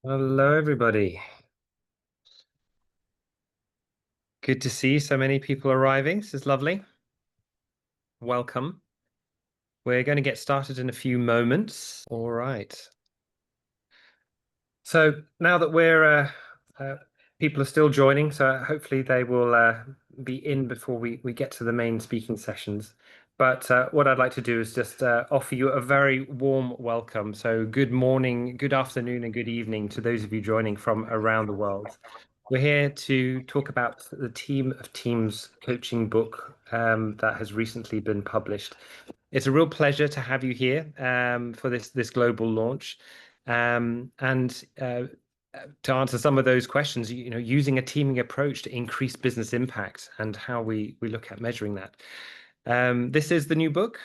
Hello, everybody. Good to see so many people arriving. This is lovely. Welcome. We're going to get started in a few moments. All right. So now that uh, people are still joining, so hopefully they will be in before we get to the main speaking sessions. But what I'd like to do is just offer you a very warm welcome. So good morning, good afternoon, and good evening to those of you joining from around the world. We're here to talk about the Team of Teams coaching book that has recently been published. It's a real pleasure to have you here for this global launch. And to answer some of those questions, using a teaming approach to increase business impact and how we look at measuring that. This is the new book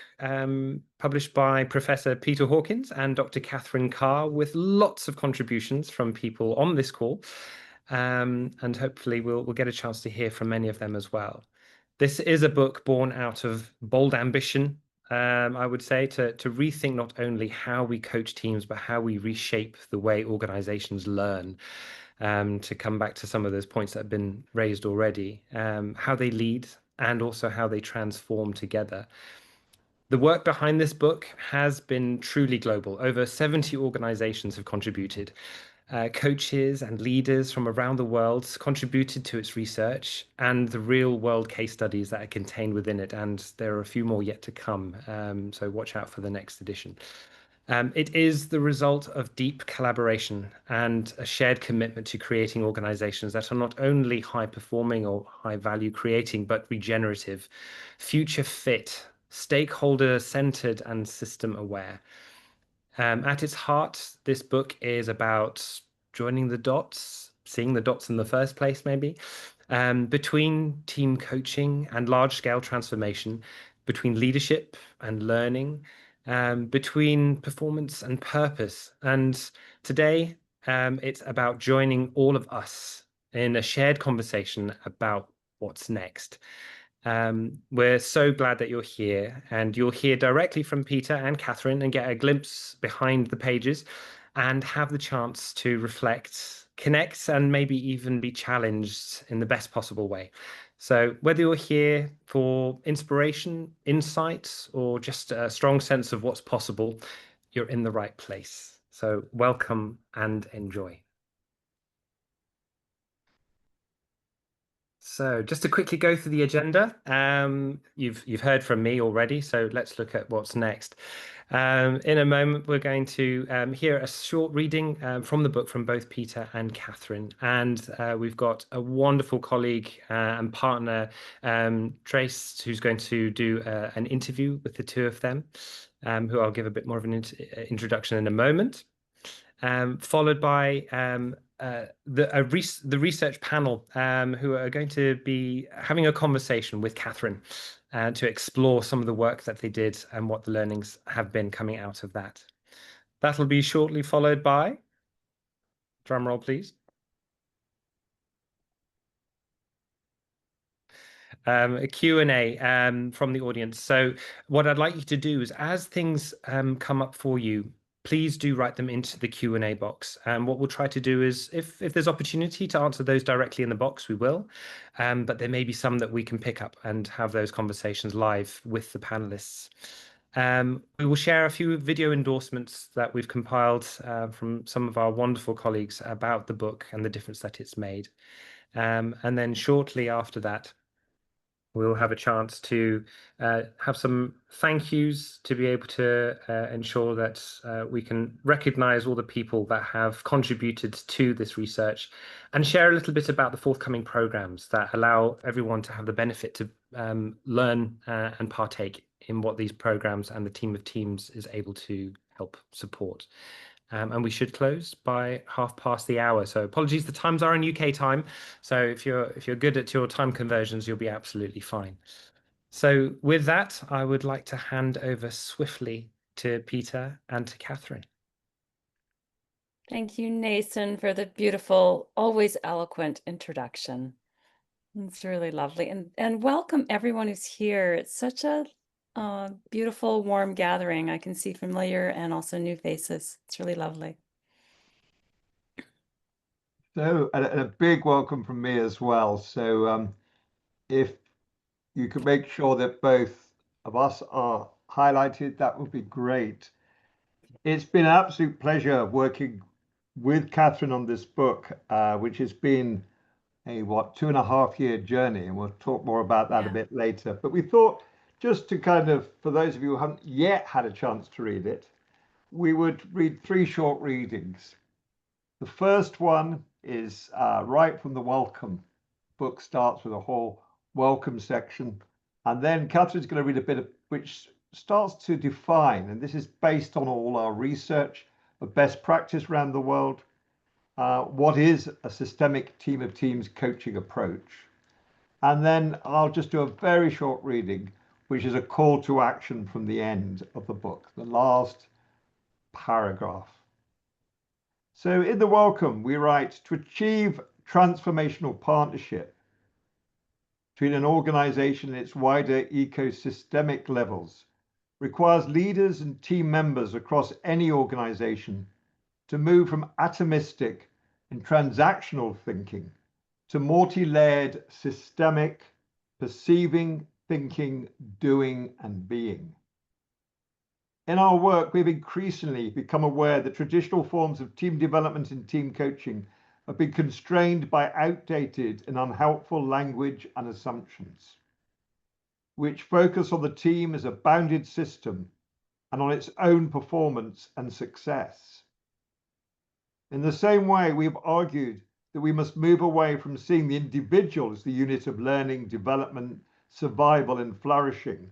published by Professor Peter Hawkins and Dr. Catherine Carr, with lots of contributions from people on this call. And hopefully we'll get a chance to hear from many of them as well. This is a book born out of bold ambition, I would say, to rethink not only how we coach teams, but how we reshape the way organizations learn. To come back to some of those points that have been raised already, how they lead and also how they transform together. The work behind this book has been truly global. Over 70 organizations have contributed. Coaches and leaders from around the world contributed to its research and the real world case studies that are contained within it. And there are a few more yet to come. So watch out for the next edition. It is the result of deep collaboration and a shared commitment to creating organizations that are not only high performing or high value creating, but regenerative, future fit, stakeholder centered, and system aware. At its heart, this book is about joining the dots, seeing the dots in the first place, maybe, between team coaching and large scale transformation, between leadership and learning, between performance and purpose. And today, it's about joining all of us in a shared conversation about what's next. We're so glad that you're here, and you'll hear directly from Peter and Catherine and get a glimpse behind the pages and have the chance to reflect, connect, and maybe even be challenged in the best possible way. So, whether you're here for inspiration, insights, or just a strong sense of what's possible, you're in the right place. So, welcome and enjoy. So just to quickly go through the agenda, you've heard from me already, so let's look at what's next. In a moment, we're going to hear a short reading from the book from both Peter and Catherine, and we've got a wonderful colleague and partner, Trace, who's going to do an interview with the two of them, who I'll give a bit more of an introduction in a moment, followed by the research panel, who are going to be having a conversation with Catherine to explore some of the work that they did and what the learnings have been coming out of that. That'll be shortly followed by, drum roll, please. A Q&A from the audience. So what I'd like you to do is, as things come up for you, please do write them into the Q&A box. And what we'll try to do is, if there's opportunity to answer those directly in the box, we will. But there may be some that we can pick up and have those conversations live with the panelists. We will share a few video endorsements that we've compiled from some of our wonderful colleagues about the book and the difference that it's made. And then shortly after that, we'll have a chance to have some thank yous to be able to ensure that we can recognize all the people that have contributed to this research and share a little bit about the forthcoming programs that allow everyone to have the benefit to learn and partake in what these programs and the team of teams is able to help support. And we should close by 1:30. So apologies, the times are in UK time. So if you're good at your time conversions, you'll be absolutely fine. So with that, I would like to hand over swiftly to Peter and to Catherine. Thank you, Nathan, for the beautiful, always eloquent introduction. It's really lovely. And welcome everyone who's here. It's such a beautiful, warm gathering. I can see familiar and also new faces. It's really lovely. So, and a big welcome from me as well. So, if you could make sure that both of us are highlighted, that would be great. It's been an absolute pleasure working with Catherine on this book, which has been a 2.5 year journey, and we'll talk more about that a Yeah. bit later. But we thought, just to kind of, for those of you who haven't yet had a chance to read it, we would read 3 short readings. The first one is right from the welcome. Book starts with a whole welcome section, and then Catherine's going to read a bit of which starts to define, and this is based on all our research of best practice around the world, what is a systemic team of teams coaching approach. And then I'll just do a very short reading, which is a call to action from the end of the book, the last paragraph. So in the welcome, we write, to achieve transformational partnership between an organization and its wider ecosystemic levels requires leaders and team members across any organization to move from atomistic and transactional thinking to multi-layered systemic perceiving, thinking, doing, and being. In our work, we've increasingly become aware that traditional forms of team development and team coaching have been constrained by outdated and unhelpful language and assumptions, which focus on the team as a bounded system and on its own performance and success. In the same way, we've argued that we must move away from seeing the individual as the unit of learning, development, survival, and flourishing.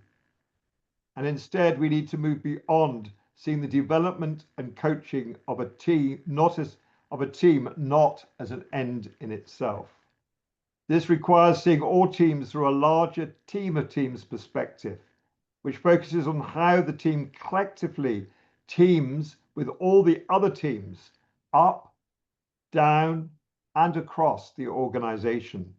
And instead, we need to move beyond seeing the development and coaching of a team, not as an end in itself. This requires seeing all teams through a larger team of teams perspective, which focuses on how the team collectively teams with all the other teams up, down, and across the organization.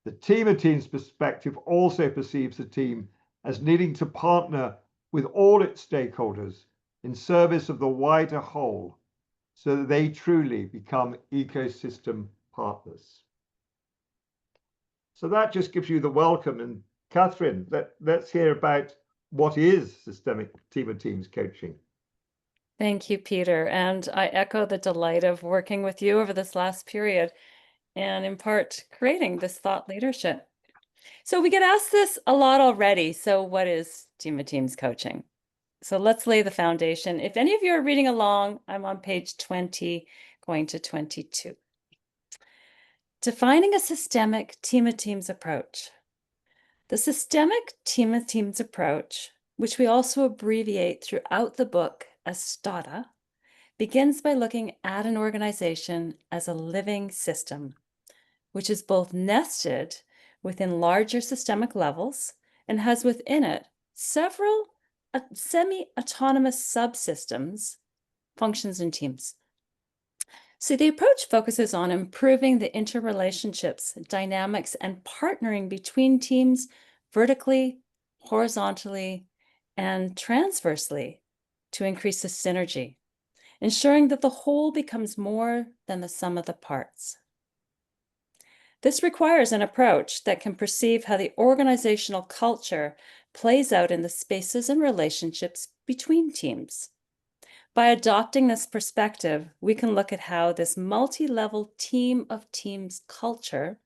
The team of teams perspective also perceives the team as needing to partner with all its stakeholders in service of the wider whole so that they truly become ecosystem partners. So that just gives you the welcome. And Catherine, let's hear about what is systemic team of teams coaching. Thank you, Peter. And I echo the delight of working with you over this last period and in part creating this thought leadership. So we get asked this a lot already. So what is team of teams coaching? So let's lay the foundation. If any of you are reading along, I'm on page 20, going to 22. Defining a systemic team of teams approach. The systemic team of teams approach, which we also abbreviate throughout the book as STATA, begins by looking at an organization as a living system, which is both nested within larger systemic levels and has within it several semi-autonomous subsystems, functions, and teams. So the approach focuses on improving the interrelationships, dynamics, and partnering between teams vertically, horizontally, and transversely to increase the synergy, ensuring that the whole becomes more than the sum of the parts. This requires an approach that can perceive how the organizational culture plays out in the spaces and relationships between teams. By adopting this perspective, we can look at how this multi-level team of teams culture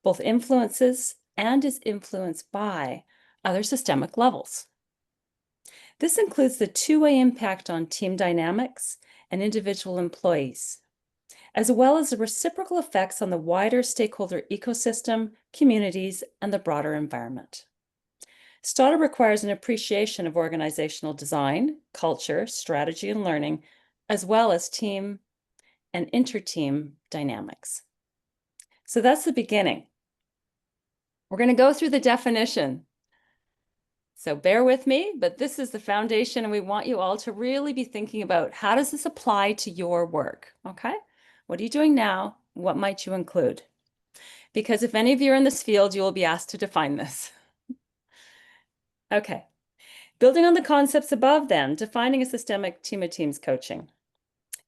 both influences and is influenced by other systemic levels. This includes the two-way impact on team dynamics and individual employees, as well as the reciprocal effects on the wider stakeholder ecosystem, communities, and the broader environment. STATA requires an appreciation of organizational design, culture, strategy, and learning, as well as team and inter-team dynamics. So that's the beginning. We're going to go through the definition. So bear with me, but this is the foundation, and we want you all to really be thinking about how does this apply to your work, okay? What are you doing now? What might you include? Because if any of you are in this field, you will be asked to define this. Okay, building on the concepts above then, defining a systemic team of teams coaching.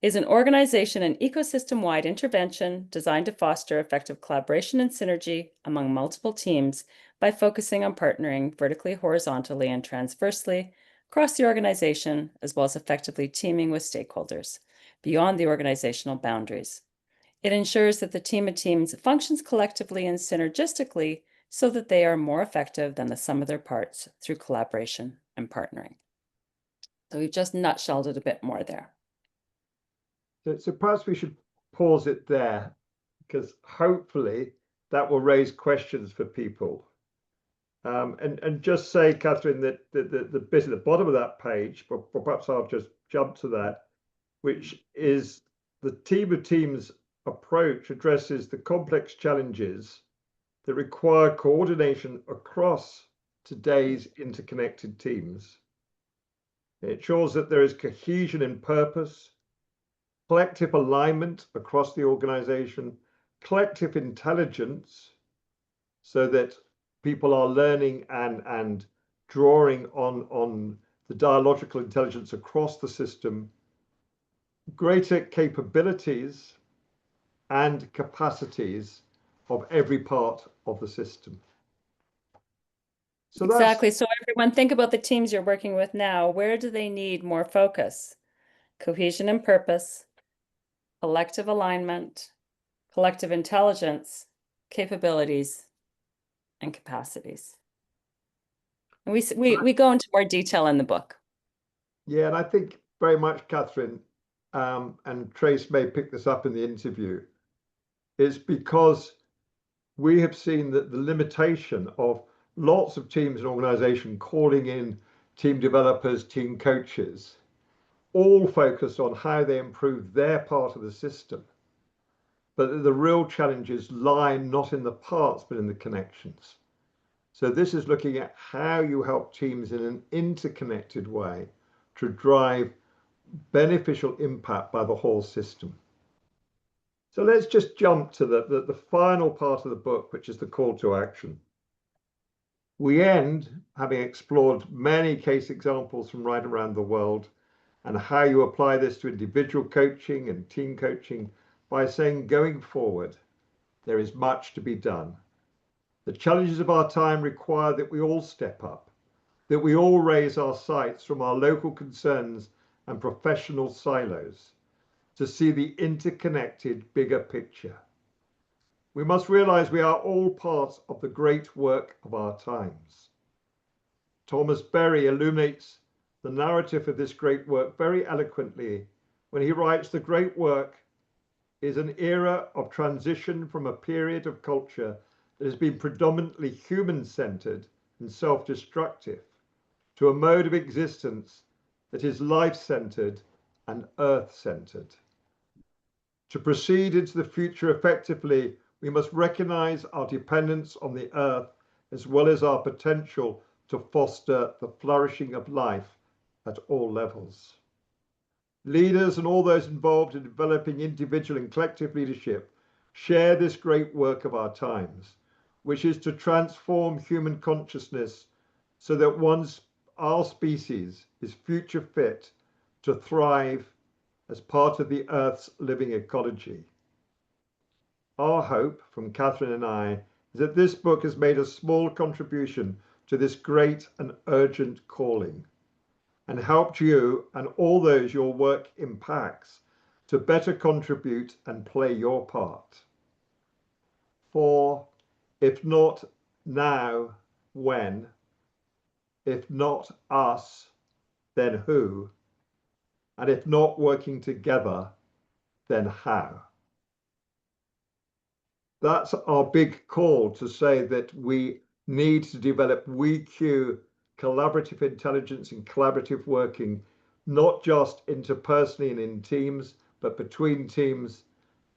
is an organization and ecosystem-wide intervention designed to foster effective collaboration and synergy among multiple teams by focusing on partnering vertically, horizontally, and transversely across the organization, as well as effectively teaming with stakeholders beyond the organizational boundaries. It ensures that the team of teams functions collectively and synergistically so that they are more effective than the sum of their parts through collaboration and partnering. So we've just nutshelled it a bit more there. So perhaps we should pause it there, because hopefully that will raise questions for people. And just say, Catherine, that the bit at the bottom of that page, but perhaps I'll just jump to that, which is the team of teams approach addresses the complex challenges that require coordination across today's interconnected teams. It ensures that there is cohesion in purpose, collective alignment across the organization, collective intelligence, so that people are learning and drawing on the dialogical intelligence across the system, greater capabilities and capacities of every part of the system. So exactly. So everyone, think about the teams you're working with now. Where do they need more focus? Cohesion and purpose, collective alignment, collective intelligence, capabilities, and capacities. And we go into more detail in the book. Yeah, and I think very much, Catherine, and Trace may pick this up in the interview, is because we have seen that the limitation of lots of teams and organizations calling in team developers, team coaches, all focused on how they improve their part of the system. But the real challenges lie not in the parts, but in the connections. So this is looking at how you help teams in an interconnected way to drive beneficial impact by the whole system. So let's just jump to the final part of the book, which is the call to action. We end having explored many case examples from right around the world and how you apply this to individual coaching and team coaching by saying, going forward, there is much to be done. The challenges of our time require that we all step up, that we all raise our sights from our local concerns and professional silos to see the interconnected bigger picture. We must realize we are all part of the great work of our times. Thomas Berry illuminates the narrative of this great work very eloquently when he writes, the great work is an era of transition from a period of culture that has been predominantly human-centered and self-destructive to a mode of existence that is life-centered and earth-centered. To proceed into the future effectively, we must recognize our dependence on the earth as well as our potential to foster the flourishing of life at all levels. Leaders and all those involved in developing individual and collective leadership share this great work of our times, which is to transform human consciousness so that our species is future fit to thrive as part of the Earth's living ecology. Our hope from Catherine and I is that this book has made a small contribution to this great and urgent calling and helped you and all those your work impacts to better contribute and play your part. For if not now, when? If not us, then who? And if not working together, then how? That's our big call, to say that we need to develop WeQ collaborative intelligence and collaborative working, not just interpersonally and in teams, but between teams,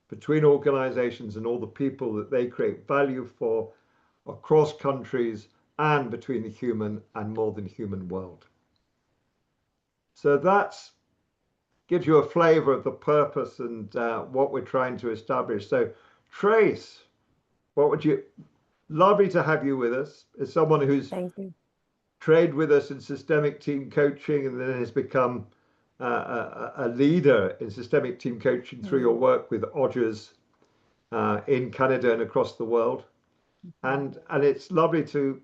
between organizations and all the people that they create value for across countries and between the human and more than human world. So that gives you a flavor of the purpose and what we're trying to establish. So Trace, lovely to have you with us as someone who's trained with us in systemic team coaching and then has become a leader in systemic team coaching through your work with Odgers in Canada and across the world. And it's lovely to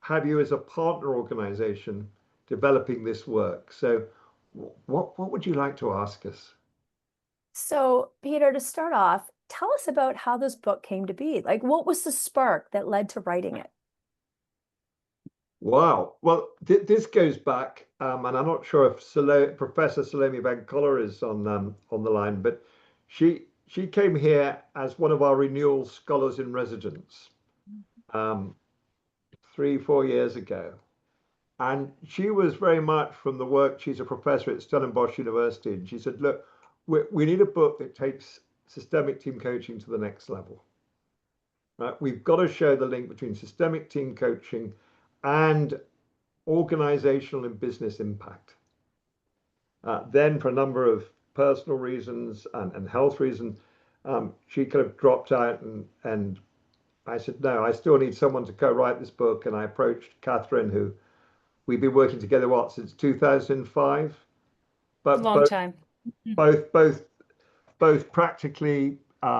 have you as a partner organization developing this work. So what would you like to ask us? So, Peter, to start off, tell us about how this book came to be. Like, what was the spark that led to writing it? Wow. Well, this goes back, and I'm not sure if Professor Salome Van Coller is on the line, but she came here as one of our renewal scholars in residence 3-4 years ago. And she was very much from the work, she's a professor at Stellenbosch University, and she said, look, we need a book that takes systemic team coaching to the next level. Right? We've got to show the link between systemic team coaching and organizational and business impact. Then for a number of personal reasons and health reasons, she kind of dropped out, and I said, no, I still need someone to co-write this book. And I approached Catherine, who we've been working together, since 2005? But Long time. both practically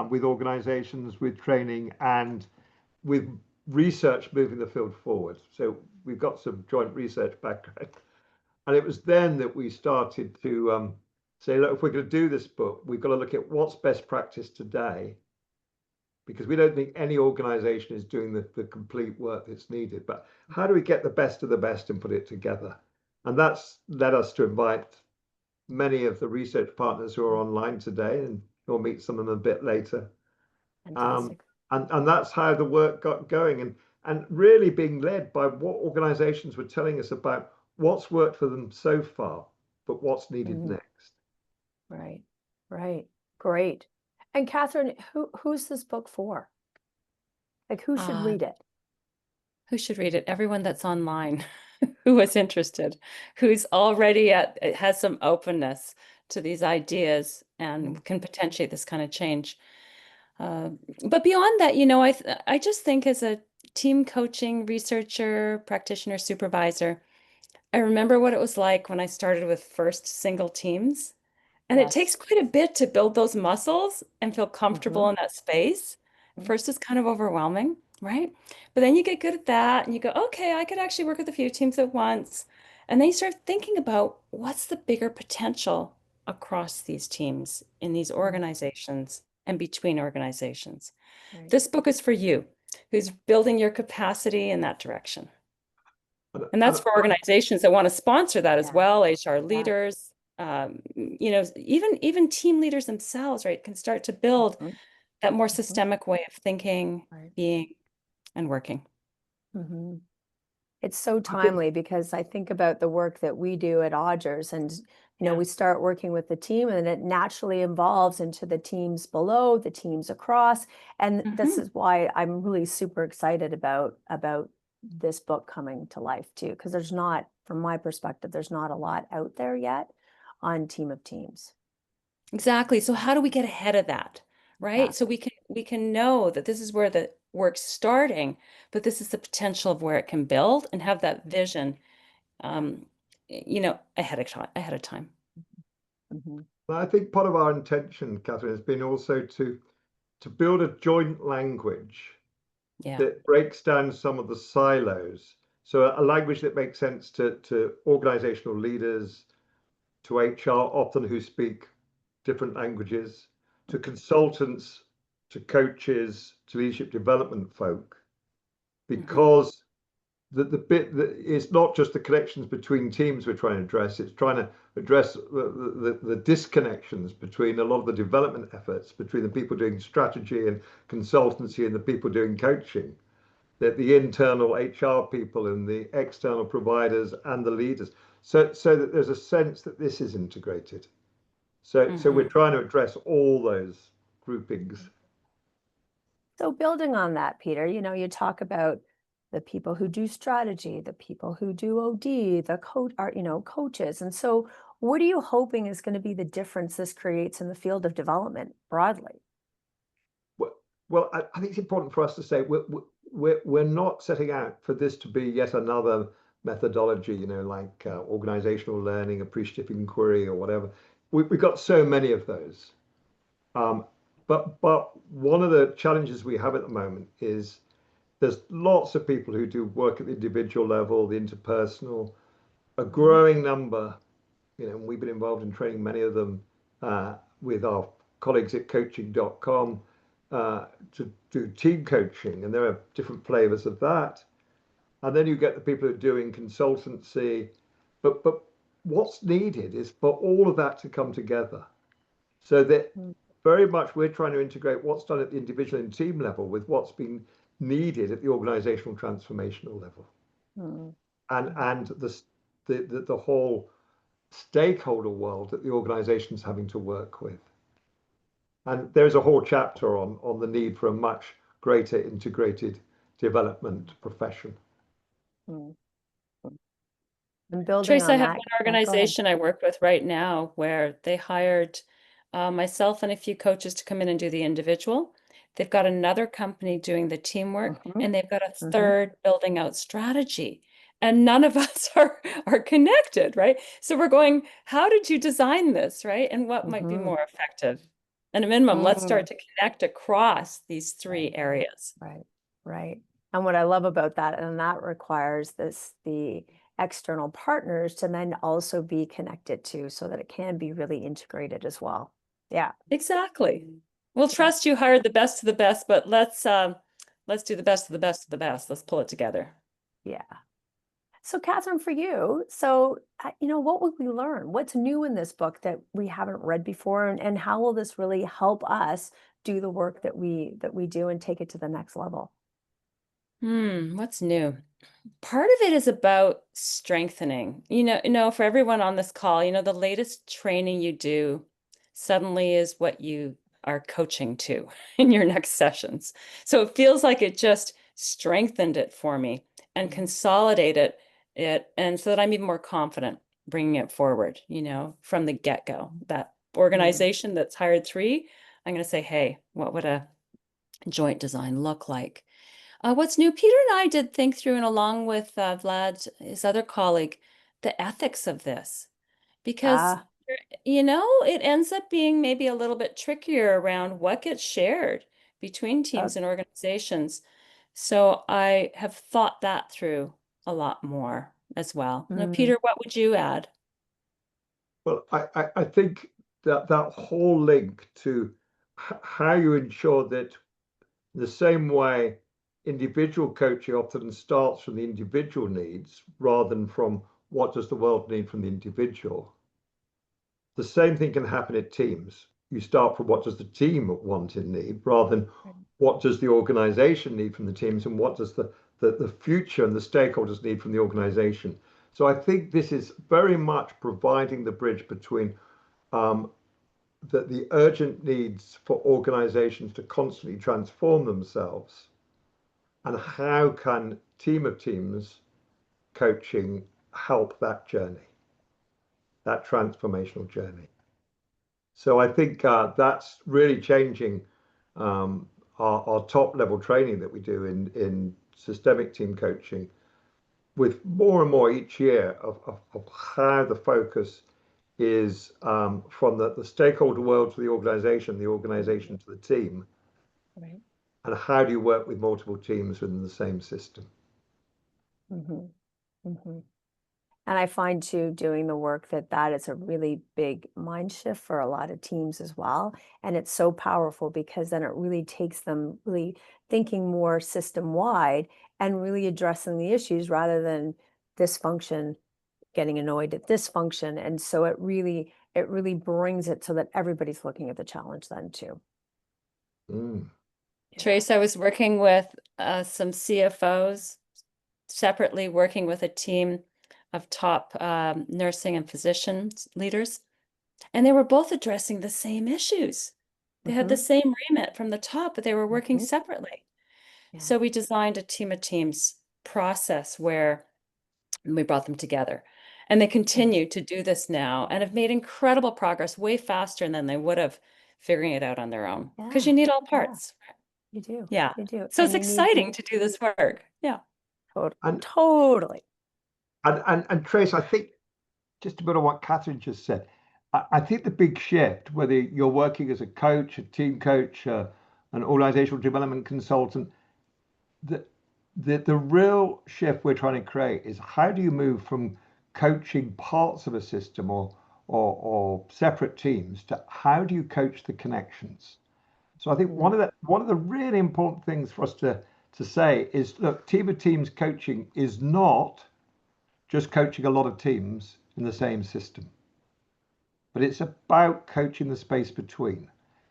with organizations, with training, and with research moving the field forward. So we've got some joint research background. And it was then that we started to say, look, if we're going to do this book, we've got to look at what's best practice today, because we don't think any organization is doing the complete work that's needed. But how do we get the best of the best and put it together? And that's led us to invite many of the research partners who are online today, and you'll meet some of them a bit later. Fantastic. And that's how the work got going, and really being led by what organizations were telling us about what's worked for them so far, but what's needed next. Right. Great. And Catherine, who's this book for? Like, who should read it? Who should read it? Everyone that's online who is interested, who's already has some openness to these ideas and can potentiate this kind of change. But beyond that, I just think as a team coaching researcher, practitioner, supervisor, I remember what it was like when I started with first single teams. And it takes quite a bit to build those muscles and feel comfortable in that space. First, it's kind of overwhelming, right? But then you get good at that and you go, okay, I could actually work with a few teams at once. And then you start thinking about what's the bigger potential across these teams, in these organizations and between organizations. Right. This book is for you, who's building your capacity in that direction. And that's for organizations that want to sponsor that as well, HR leaders, even team leaders themselves, right, can start to build that more systemic way of thinking, being, and working. It's so timely, because I think about the work that we do at Odgers, and we start working with the team, and it naturally evolves into the teams below, the teams across, and this is why I'm really super excited about this book coming to life too, because there's not, from my perspective, there's not a lot out there yet on Team of Teams. Exactly. So how do we get ahead of that, right? So we can know that this is where the work's starting, but this is the potential of where it can build, and have that vision, ahead of time. I think part of our intention, Catherine, has been also to build a joint language that breaks down some of the silos. So a language that makes sense to organizational leaders, to HR, often who speak different languages, to consultants, to coaches, to leadership development folk, because the bit that it's not just the connections between teams we're trying to address, it's trying to address the disconnections between a lot of the development efforts between the people doing strategy and consultancy and the people doing coaching, that the internal HR people and the external providers and the leaders, so that there's a sense that this is integrated. So we're trying to address all those groupings. So building on that, Peter, you talk about the people who do strategy, the people who do OD, the coaches. And so what are you hoping is going to be the difference this creates in the field of development broadly? Well, I think it's important for us to say we're not setting out for this to be yet another methodology, like organizational learning, appreciative inquiry, or whatever. We've got so many of those. But one of the challenges we have at the moment is there's lots of people who do work at the individual level, the interpersonal, a growing number, and we've been involved in training many of them with our colleagues at coaching.com to do team coaching, and there are different flavors of that. And then you get the people who are doing consultancy, but what's needed is for all of that to come together, so that very much we're trying to integrate what's done at the individual and team level with what's been needed at the organizational transformational level, and the whole stakeholder world that the organization's having to work with. And there's a whole chapter on the need for a much greater integrated development profession. And building Trace, on I have that, one go ahead. organization I work with right now where they hired myself and a few coaches to come in and do the individual. They've got another company doing the teamwork, and they've got a third building out strategy. And none of us are connected, right? So we're going, how did you design this, right? And what might be more effective? At a minimum, let's start to connect across these three areas. Right. And what I love about that, and that requires the external partners to then also be connected to, so that it can be really integrated as well. Yeah. Exactly. We'll trust you hired the best of the best, but let's do the best of the best of the best. Let's pull it together. Yeah. So Catherine, for you, so what will we learn? What's new in this book that we haven't read before, and how will this really help us do the work that we do and take it to the next level? What's new? Part of it is about strengthening. For everyone on this call, the latest training you do suddenly is what you are coaching to in your next sessions. So it feels like it just strengthened it for me and consolidated it, and so that I'm even more confident bringing it forward, from the get-go. That organization that's hired 3, I'm going to say, hey, what would a joint design look like? What's new, Peter and I did think through, and along with Vlad, his other colleague, the ethics of this, because it ends up being maybe a little bit trickier around what gets shared between teams and organizations. So I have thought that through a lot more as well. Now, Peter, what would you add? Well, I think that whole link to how you ensure that the same way individual coaching often starts from the individual needs rather than from what does the world need from the individual. The same thing can happen at teams. You start from what does the team want and need rather than what does the organization need from the teams, and what does the future and the stakeholders need from the organization. So I think this is very much providing the bridge between the urgent needs for organizations to constantly transform themselves, and how can team of teams coaching help that journey, that transformational journey. So I think that's really changing our top level training that we do in systemic team coaching, with more and more each year of how the focus is from the stakeholder world to the organization to the team. Right. And how do you work with multiple teams within the same system? And I find too, doing the work, that is a really big mind shift for a lot of teams as well. And it's so powerful, because then it really takes them really thinking more system wide and really addressing the issues rather than this function getting annoyed at this function. And so it really brings it so that everybody's looking at the challenge then too. Trace, I was working with some CFOs separately, working with a team of top nursing and physicians leaders, and they were both addressing the same issues. They had the same remit from the top, but they were working separately. So we designed a team of teams process where we brought them together, and they continue to do this now and have made incredible progress, way faster than they would have figuring it out on their own, because you need all parts. You do. Yeah. You do. So it's exciting to do this work. Yeah. Totally. And Trace, I think just a bit of what Catherine just said, I think the big shift, whether you're working as a coach, a team coach, an organizational development consultant, the real shift we're trying to create is how do you move from coaching parts of a system or separate teams to how do you coach the connections? So I think one of the really important things for us to say is, look, Team of Teams coaching is not just coaching a lot of teams in the same system, but it's about coaching the space between.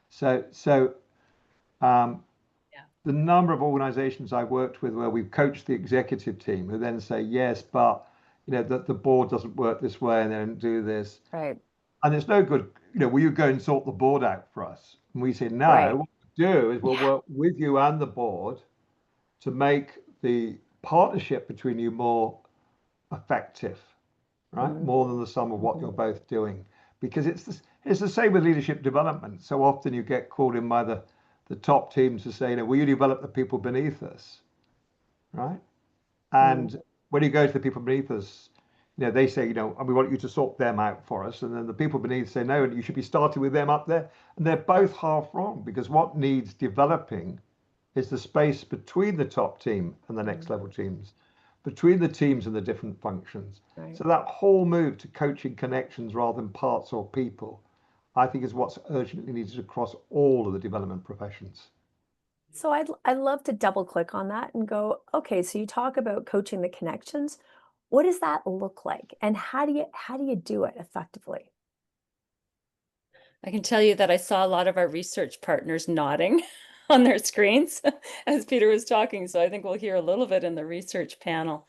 So the number of organizations I've worked with where we've coached the executive team who then say, yes, but the board doesn't work this way and they don't do this. Right. And it's no good, will you go and sort the board out for us? And we say, no, Right. what we do is we'll work with you and the board to make the partnership between you more effective, right? More than the sum of what you're both doing. Because it's the same with leadership development. So often you get called in by the top teams to say, will you develop the people beneath us, right? And when you go to the people beneath us, they say, and we want you to sort them out for us. And then the people beneath say, no, you should be starting with them up there. And they're both half wrong, because what needs developing is the space between the top team and the next level teams, between the teams and the different functions. Right. So that whole move to coaching connections rather than parts or people, I think, is what's urgently needed across all of the development professions. So I'd love to double click on that and go, okay, so you talk about coaching the connections. What does that look like? And how do you do it effectively? I can tell you that I saw a lot of our research partners nodding on their screens as Peter was talking. So I think we'll hear a little bit in the research panel.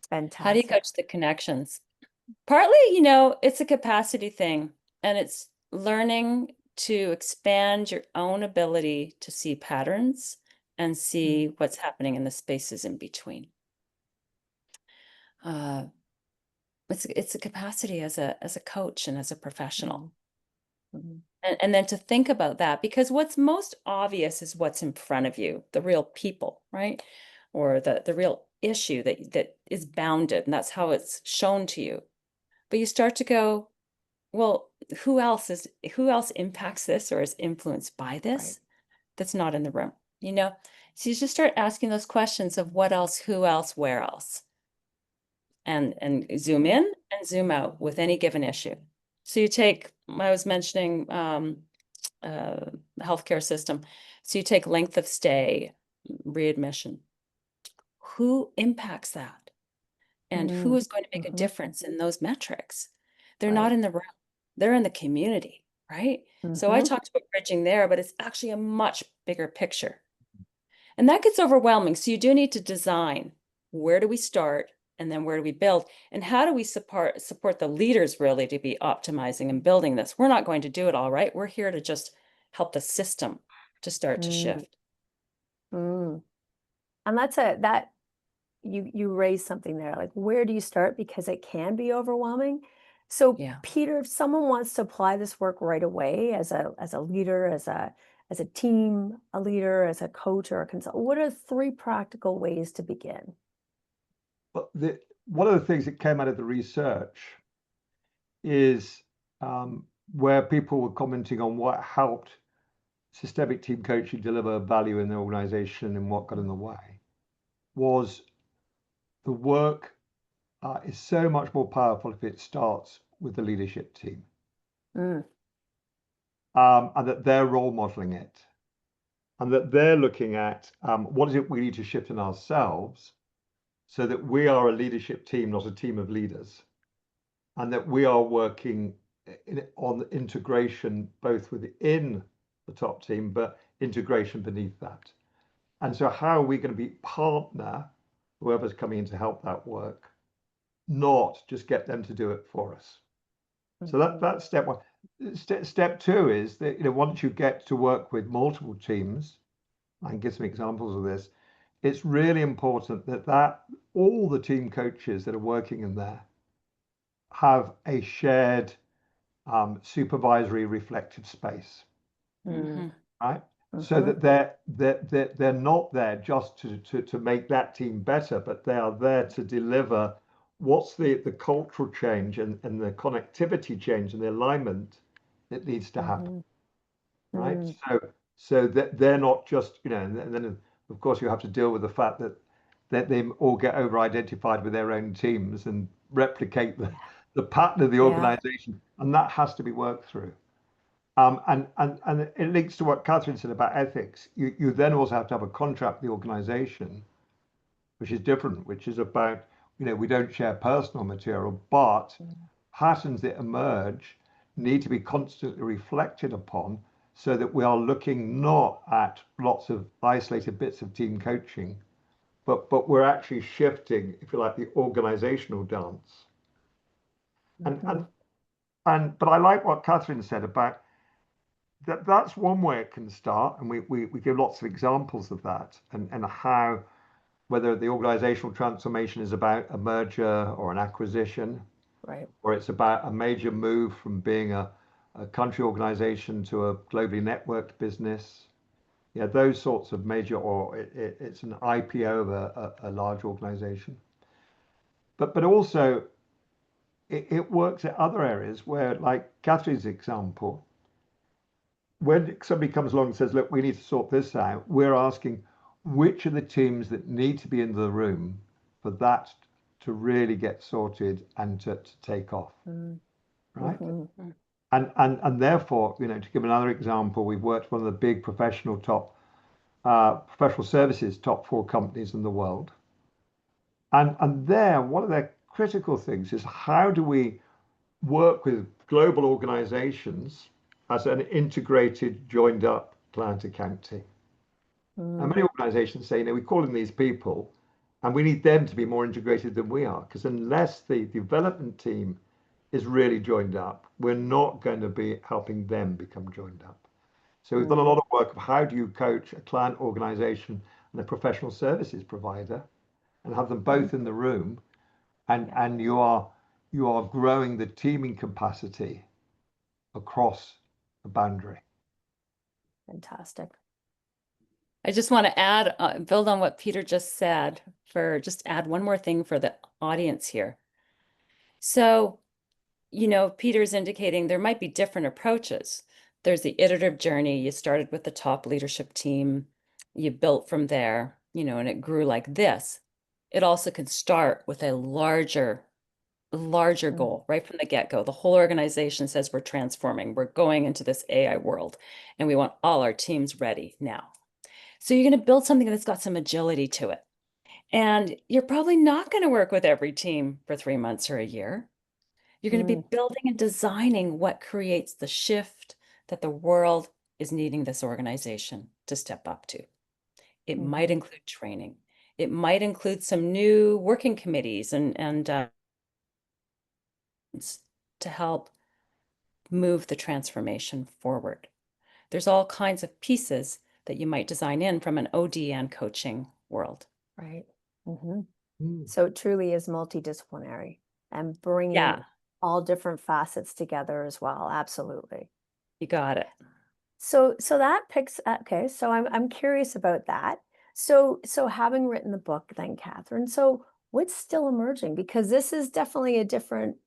Fantastic. How do you coach the connections? Partly, it's a capacity thing, and it's learning to expand your own ability to see patterns and see what's happening in the spaces in between. It's a capacity as a coach and as a professional. And then to think about that, because what's most obvious is what's in front of you, the real people, right? Or the real issue that is bounded, and that's how it's shown to you. But you start to go, well, who else impacts this or is influenced by this that's not in the room, So you just start asking those questions of what else, who else, where else, and zoom in and zoom out with any given issue. So you take, I was mentioning healthcare system. So you take length of stay, readmission. Who impacts that? And who is going to make a difference in those metrics? They're not in the room. They're in the community, right? So I talked about bridging there, but it's actually a much bigger picture. And that gets overwhelming. So you do need to design, where do we start? And then where do we build? And how do we support the leaders really to be optimizing and building this? We're not going to do it all, right? We're here to just help the system to start to shift. And that you raised something there, like, where do you start? Because it can be overwhelming. So Peter, if someone wants to apply this work right away as a leader, as a team, a leader, as a coach or a consultant, what are 3 practical ways to begin? Well, one of the things that came out of the research is where people were commenting on what helped systemic team coaching deliver value in the organization and what got in the way, was the work is so much more powerful if it starts with the leadership team. And that they're role modeling it, and that they're looking at what is it we need to shift in ourselves so that we are a leadership team, not a team of leaders, and that we are working on integration both within the top team, but integration beneath that. And so how are we going to be partner, whoever's coming in to help that work, not just get them to do it for us. So that's step 1. Step 2 is that once you get to work with multiple teams, I can give some examples of this, it's really important that all the team coaches that are working in there have a shared supervisory reflective space, right? So that they're not there just to make that team better, but they are there to deliver what's the cultural change and the connectivity change and the alignment that needs to happen, right? So that they're not just, and then of course you have to deal with the fact that they all get over identified with their own teams and replicate the pattern of the organization, and that has to be worked through. And it links to what Catherine said about ethics. You then also have to have a contract with the organization, which is different, which is about, we don't share personal material, but patterns that emerge need to be constantly reflected upon, so that we are looking not at lots of isolated bits of team coaching, but we're actually shifting, if you like, the organizational dance. But I like what Catherine said about that. That's one way it can start, and we give lots of examples of that, and how, whether the organizational transformation is about a merger or an acquisition, right, or it's about a major move from being a country organization to a globally networked business. Yeah, those sorts of major, or it's an IPO of a large organization. But also it works at other areas where, like Catherine's example, when somebody comes along and says, look, we need to sort this out, we're asking which are the teams that need to be in the room for that to really get sorted and to take off, right? And therefore, to give another example, we've worked with one of the big professional services top 4 companies in the world. And there, one of their critical things is, how do we work with global organizations as an integrated, joined up client account team? And many organizations say, we call in these people and we need them to be more integrated than we are, because unless the development team is really joined up, we're not going to be helping them become joined up. So we've done a lot of work of how do you coach a client organization and a professional services provider and have them both in the room, and you are growing the teaming capacity across the boundary. Fantastic. I just want to add, build on what Peter just said, just add one more thing for the audience here. So, Peter's indicating there might be different approaches. There's the iterative journey. You started with the top leadership team, you built from there, and it grew like this. It also can start with a larger goal right from the get-go. The whole organization says we're transforming, we're going into this AI world, and we want all our teams ready now. So you're going to build something that's got some agility to it. And you're probably not going to work with every team for 3 months or a year. You're going to be building and designing what creates the shift that the world is needing this organization to step up to. It might include training. It might include some new working committees and to help move the transformation forward. There's all kinds of pieces that you might design in from an OD and coaching world. Right. So it truly is multidisciplinary and bringing all different facets together as well. Absolutely. You got it. So that picks, okay, so I'm curious about that. So having written the book then, Catherine, so what's still emerging? Because this is definitely a different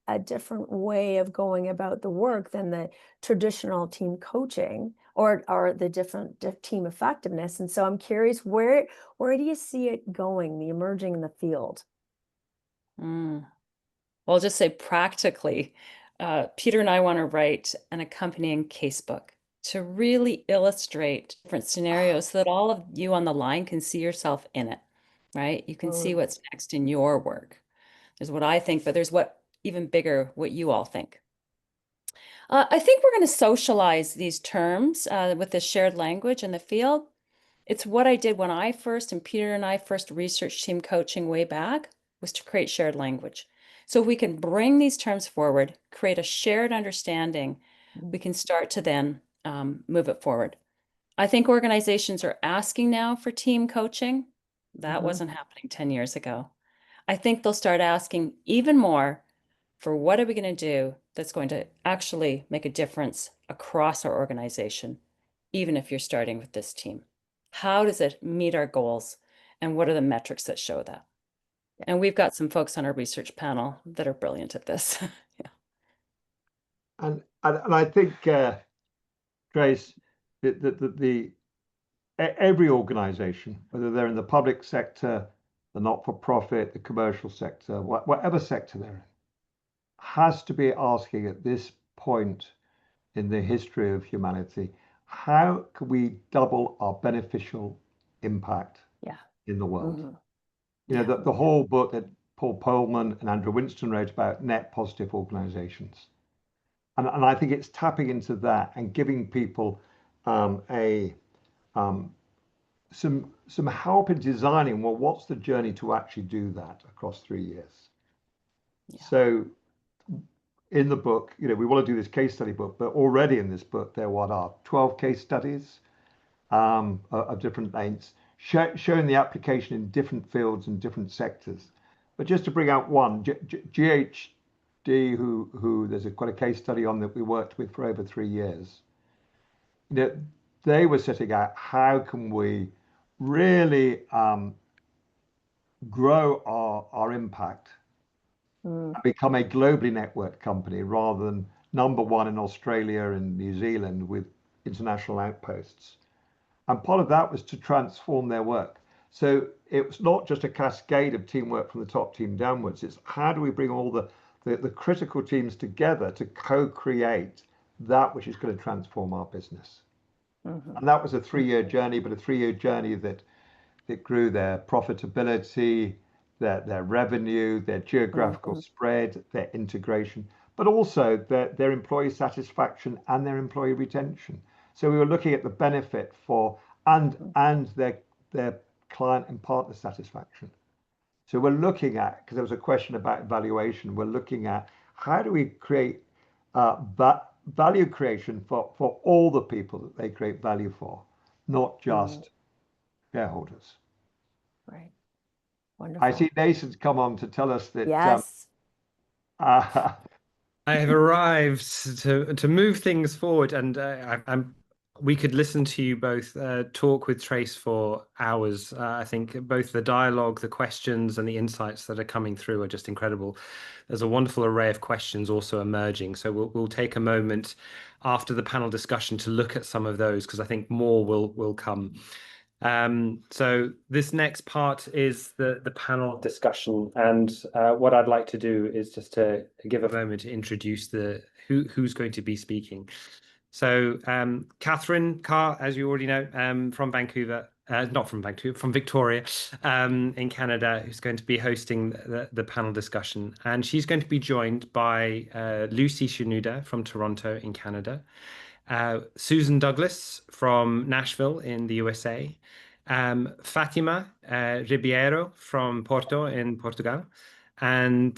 way of going about the work than the traditional team coaching or the different team effectiveness. And so I'm curious, where do you see it going, the emerging in the field? Well, I'll just say practically, Peter and I want to write an accompanying casebook to really illustrate different scenarios so that all of you on the line can see yourself in it, right? You can see what's next in your work. There's what I think, but there's what even bigger, what you all think. I think we're going to socialize these terms with the shared language in the field. It's what I did when I first, and Peter and I first researched team coaching way back, was to create shared language. So if we can bring these terms forward, create a shared understanding, we can start to then move it forward. I think organizations are asking now for team coaching. That wasn't happening 10 years ago. I think they'll start asking even more for what are we going to do that's going to actually make a difference across our organization, even if you're starting with this team. How does it meet our goals? And what are the metrics that show that? And we've got some folks on our research panel that are brilliant at this. Yeah. And I think, Trace, every organization, whether they're in the public sector, the not-for-profit, the commercial sector, whatever sector they're in, has to be asking at this point in the history of humanity, how can we double our beneficial impact in the world? Mhm. You know, the whole book that Paul Polman and Andrew Winston wrote about net positive organizations. And I think it's tapping into that and giving people some help in designing, well, what's the journey to actually do that across 3 years? Yeah. So in the book, you know, we want to do this case study book, but already in this book, there are 12 case studies of different lengths, showing the application in different fields and different sectors. But just to bring out one, GHD, who there's quite a case study on that we worked with for over 3 years. You know, they were setting out how can we really grow our impact, become a globally networked company rather than number one in Australia and New Zealand with international outposts. And part of that was to transform their work. So it was not just a cascade of teamwork from the top team downwards. It's how do we bring all the critical teams together to co-create that which is going to transform our business. And that was a 3-year journey, but a 3-year journey that grew their profitability, their revenue, their geographical spread, their integration, but also their employee satisfaction and their employee retention. So we were looking at the benefit for and their client and partner satisfaction. So we're looking at, because there was a question about evaluation, we're looking at how do we create value creation for all the people that they create value for, not just shareholders. Right. Wonderful. I see Nathan's come on to tell us that. Yes. I have arrived to move things forward, and we could listen to you both talk with Trace for hours. I think both the dialogue, the questions, and the insights that are coming through are just incredible. There's a wonderful array of questions also emerging. So we'll take a moment after the panel discussion to look at some of those, because I think more will come. So this next part is the panel discussion, and what I'd like to do is just to give a moment to introduce who's going to be speaking. So Catherine Carr, as you already know, from Vancouver, not from Vancouver, from Victoria in Canada, who's going to be hosting the panel discussion. And she's going to be joined by Lucy Shinuda from Toronto in Canada, Susan Douglas from Nashville in the USA, Fatima Ribeiro from Porto in Portugal, and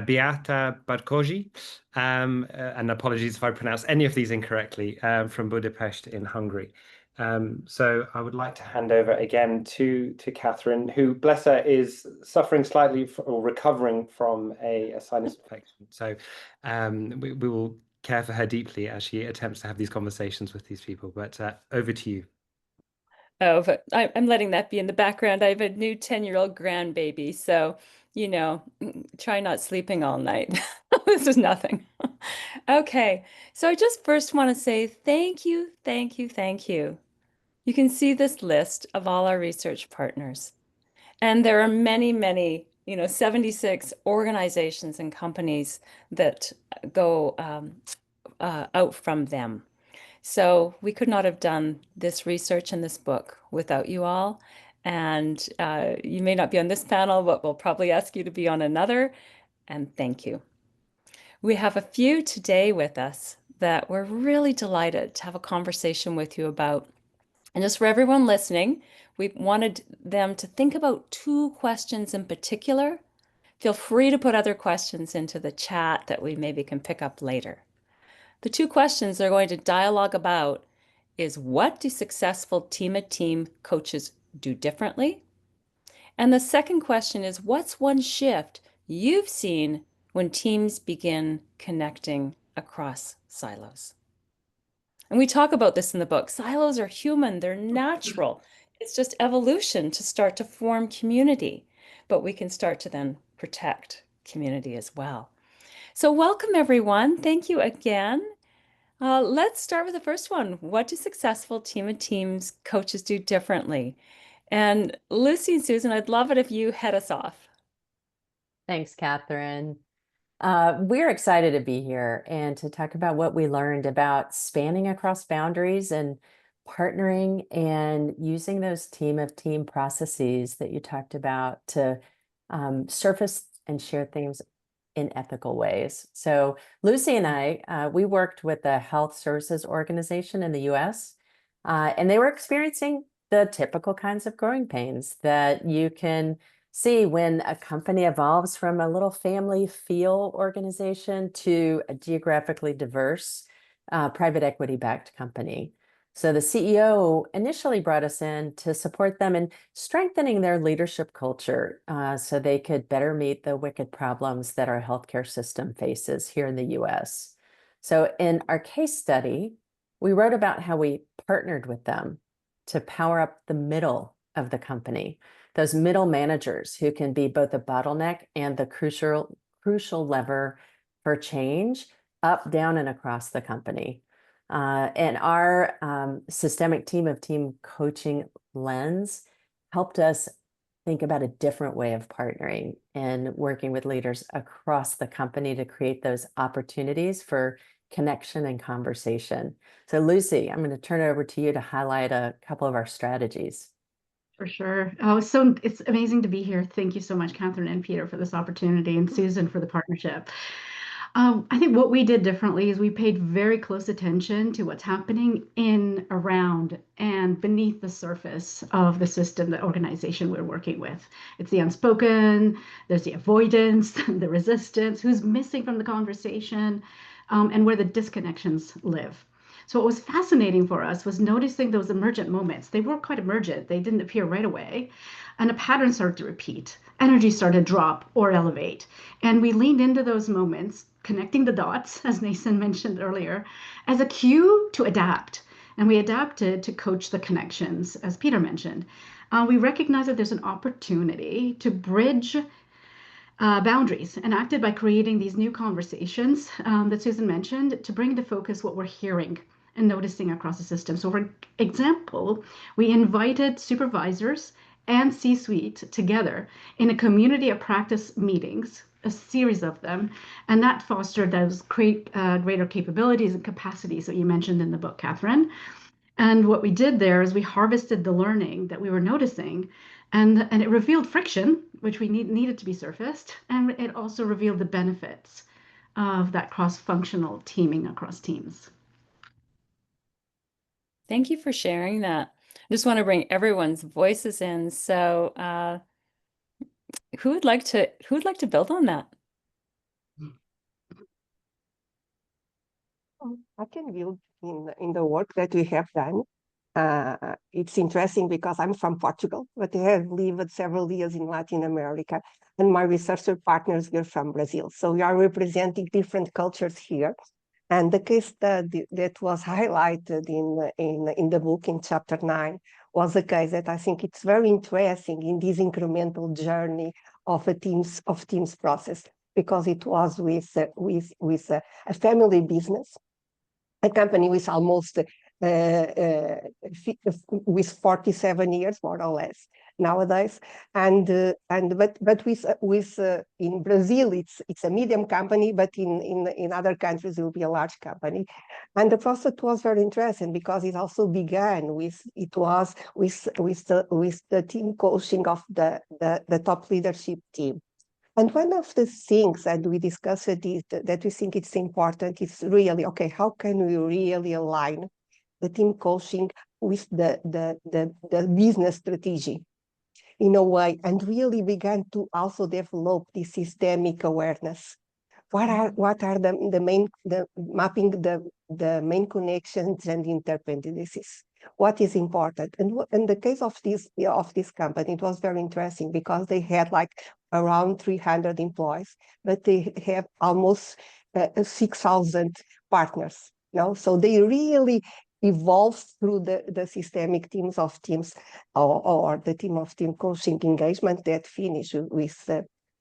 Beata Barkoji, and apologies if I pronounce any of these incorrectly, from Budapest in Hungary. So I would like to hand over again to Catherine, who, bless her, is suffering slightly or recovering from a sinus infection. So we will care for her deeply as she attempts to have these conversations with these people. But over to you. Oh, but I'm letting that be in the background. I have a new 10-year-old grandbaby, so, you know, try not sleeping all night. This is nothing. Okay, so I just first want to say thank you, thank you, thank you. You can see this list of all our research partners. And there are many, many, 76 organizations and companies that go out from them. So we could not have done this research in this book without you all. And you may not be on this panel, but we'll probably ask you to be on another. And thank you. We have a few today with us that we're really delighted to have a conversation with you about. And just for everyone listening, we wanted them to think about 2 questions in particular. Feel free to put other questions into the chat that we maybe can pick up later. The 2 questions they're going to dialogue about is, what do successful team-at-team coaches do differently? And the second question is, what's one shift you've seen when teams begin connecting across silos? And we talk about this in the book. Silos are human, they're natural. It's just evolution to start to form community. but we can start to then protect community as well. So welcome, everyone. Thank you again. Let's start with the first one. What do successful team of teams coaches do differently? And Lucy and Susan, I'd love it if you head us off. Thanks, Catherine. We're excited to be here and to talk about what we learned about spanning across boundaries and partnering and using those team of team processes that you talked about to surface and share things in ethical ways. So Lucy and I, we worked with a health services organization in the US, and they were experiencing the typical kinds of growing pains that you can see when a company evolves from a little family feel organization to a geographically diverse private equity backed company. So the CEO initially brought us in to support them in strengthening their leadership culture so they could better meet the wicked problems that our healthcare system faces here in the US. So in our case study, we wrote about how we partnered with them to power up the middle of the company, those middle managers who can be both the bottleneck and the crucial lever for change up, down, and across the company. And our systemic team of team coaching lens helped us think about a different way of partnering and working with leaders across the company to create those opportunities for connection and conversation. So Lucy, I'm going to turn it over to you to highlight a couple of our strategies. For sure. Oh, so it's amazing to be here. Thank you so much, Catherine and Peter, for this opportunity, and Susan for the partnership. I think what we did differently is we paid very close attention to what's happening in, around, and beneath the surface of the system, the organization we're working with. It's the unspoken, there's the avoidance, the resistance, who's missing from the conversation, and where the disconnections live. So what was fascinating for us was noticing those emergent moments. They were quite emergent. They didn't appear right away. And a pattern started to repeat. Energy started to drop or elevate. And we leaned into those moments, connecting the dots, as Nathan mentioned earlier, as a cue to adapt. And we adapted to coach the connections, as Peter mentioned. We recognized that there's an opportunity to bridge boundaries and acted by creating these new conversations that Susan mentioned to bring to focus what we're hearing and noticing across the system. So for example, we invited supervisors and C-suite together in a community of practice meetings, a series of them, and that fostered those greater capabilities and capacities that you mentioned in the book, Catherine. And what we did there is we harvested the learning that we were noticing, and it revealed friction, which we needed to be surfaced, and it also revealed the benefits of that cross-functional teaming across teams. Thank you for sharing that. I just want to bring everyone's voices in. So who would like to build on that? I can build in the work that we have done. It's interesting because I'm from Portugal, but I have lived several years in Latin America, and my researcher partners were from Brazil. So we are representing different cultures here. And the case study that was highlighted in the book in chapter 9 was a case that I think it's very interesting in this incremental journey of a teams process, because it was with a family business, a company with almost with 47 years, more or less, nowadays, but with in Brazil it's a medium company, but in other countries it will be a large company, and the process was very interesting because it also began with the team coaching of the top leadership team. And one of the things that we discussed is that we think it's important is really, okay, how can we really align the team coaching with the business strategy in a way, and really began to also develop this systemic awareness. What are the main mapping the main connections and interdependencies? What is important? And in the case of this company, it was very interesting because they had like around 300 employees, but they have almost 6,000 partners. So they really evolves through the systemic teams of teams or the team of team coaching engagement that finish with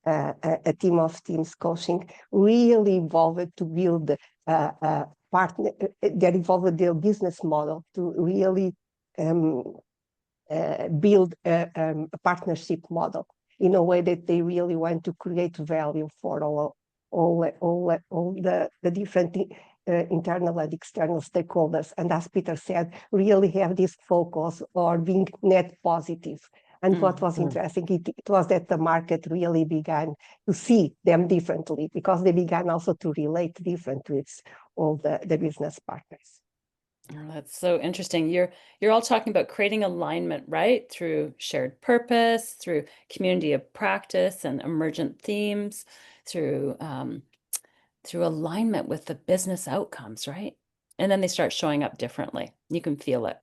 a team of teams coaching, really evolved to build partner that evolved their business model to really build a partnership model in a way that they really want to create value for all the different internal and external stakeholders. And as Peter said, really have this focus on being net positive. And what was interesting, it was that the market really began to see them differently, because they began also to relate different with all the business partners. Oh, that's so interesting. You're all talking about creating alignment, right? Through shared purpose, through community of practice and emergent themes, through alignment with the business outcomes, right? And then they start showing up differently. You can feel it.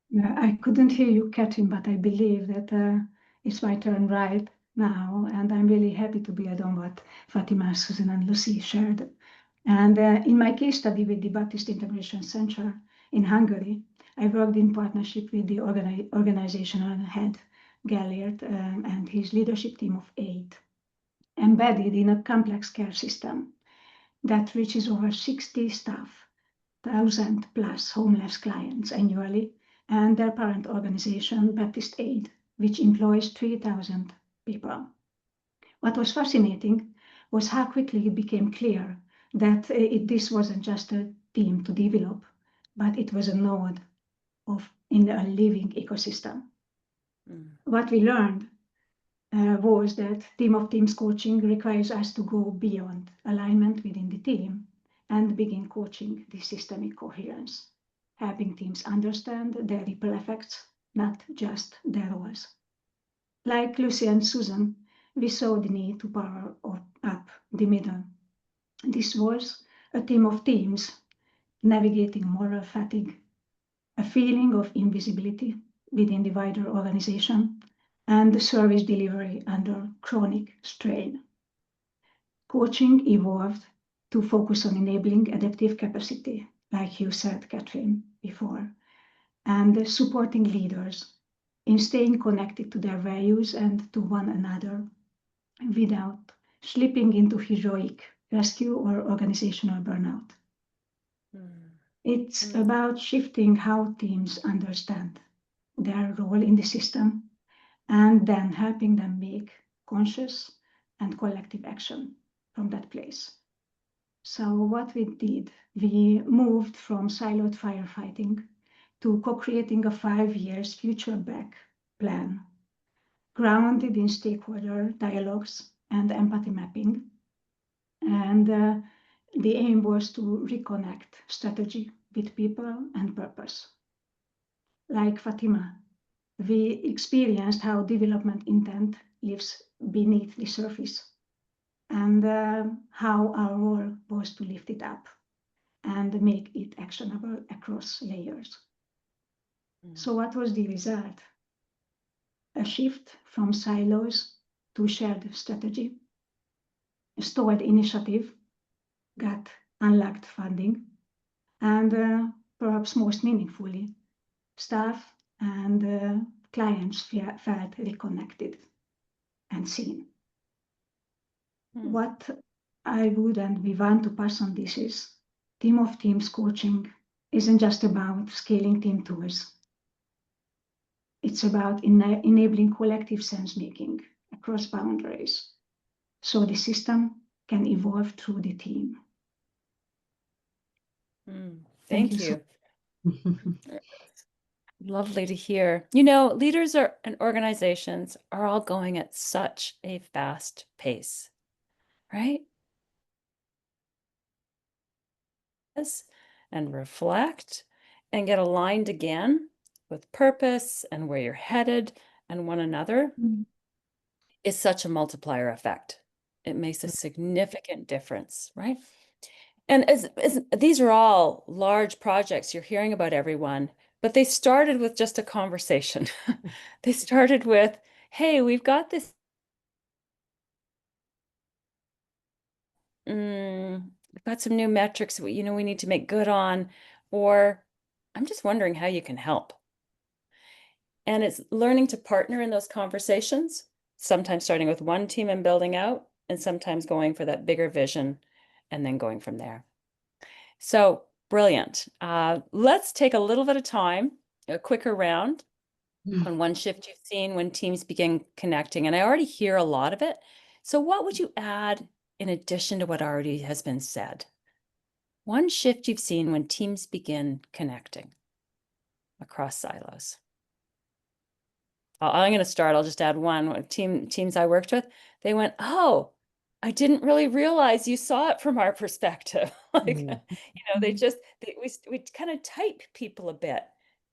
Yeah, I couldn't hear you, Catherine, but I believe that it's my turn right now, and I'm really happy to build on what Fatima, Susan, and Lucy shared. And in my case study with the Baptist Integration Center in Hungary, I worked in partnership with the organizational head, Gellert, and his leadership team of 8, embedded in a complex care system that reaches over 60 staff, 1,000 plus homeless clients annually, and their parent organization, Baptist Aid, which employs 3,000 people. What was fascinating was how quickly it became clear that this wasn't just a team to develop, but it was a node in a living ecosystem. What we learned was that team of teams coaching requires us to go beyond alignment within the team and begin coaching the systemic coherence, helping teams understand their ripple effects, not just their roles. Like Lucy and Susan, we saw the need to power up the middle. This was a team of teams navigating moral fatigue, a feeling of invisibility within the wider organization, and the service delivery under chronic strain. Coaching evolved to focus on enabling adaptive capacity, like you said, Catherine, before, and supporting leaders in staying connected to their values and to one another without slipping into heroic rescue or organizational burnout. It's about shifting how teams understand their role in the system and then helping them make conscious and collective action from that place. So what we did, we moved from siloed firefighting to co-creating a 5 years future back plan, grounded in stakeholder dialogues and empathy mapping. And the aim was to reconnect strategy with people and purpose. Like Fatima, we experienced how development intent lives beneath the surface, and how our role was to lift it up and make it actionable across layers. So what was the result? A shift from silos to shared strategy. A stalled initiative got unlocked funding, and perhaps most meaningfully, staff and clients felt reconnected and seen. What I would and we want to pass on this is team of teams coaching isn't just about scaling team tools. It's about enabling collective sense making across boundaries so the system can evolve through the team. Thank you. Lovely to hear. You know, leaders and organizations are all going at such a fast pace, right? And reflect and get aligned again with purpose and where you're headed and one another is such a multiplier effect. It makes a significant difference, right? And as these are all large projects you're hearing about, everyone, but they started with just a conversation. They started with, hey, we've got this we've got some new metrics we need to make good on, or I'm just wondering how you can help. And it's learning to partner in those conversations, sometimes starting with one team and building out, and sometimes going for that bigger vision and then going from there. So brilliant. Let's take a little bit of time, a quicker round on one shift you've seen when teams begin connecting. And I already hear a lot of it. So what would you add in addition to what already has been said? One shift you've seen when teams begin connecting across silos. I'm going to start. I'll just add one. Teams I worked with, they went, "Oh, I didn't really realize you saw it from our perspective." Like, we kind of type people a bit,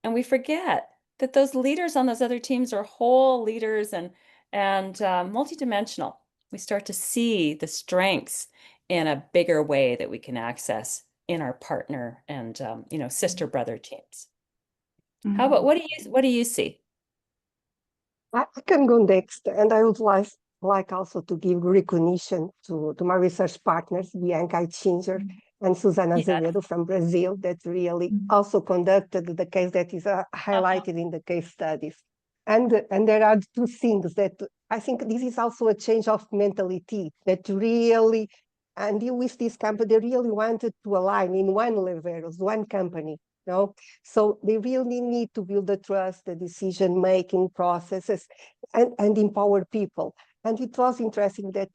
and we forget that those leaders on those other teams are whole leaders and multidimensional. We start to see the strengths in a bigger way that we can access in our partner and sister brother teams. How about what do you see? I can go next, and I would like also to give recognition to my research partners, Bianca Itchinger and Susana Azevedo from Brazil, that really also conducted the case that is highlighted in the case studies. And there are two things that I think this is also a change of mentality that really, and with this company, they really wanted to align in one Lerveros, one company. So they really need to build the trust, the decision-making processes, and empower people. And it was interesting that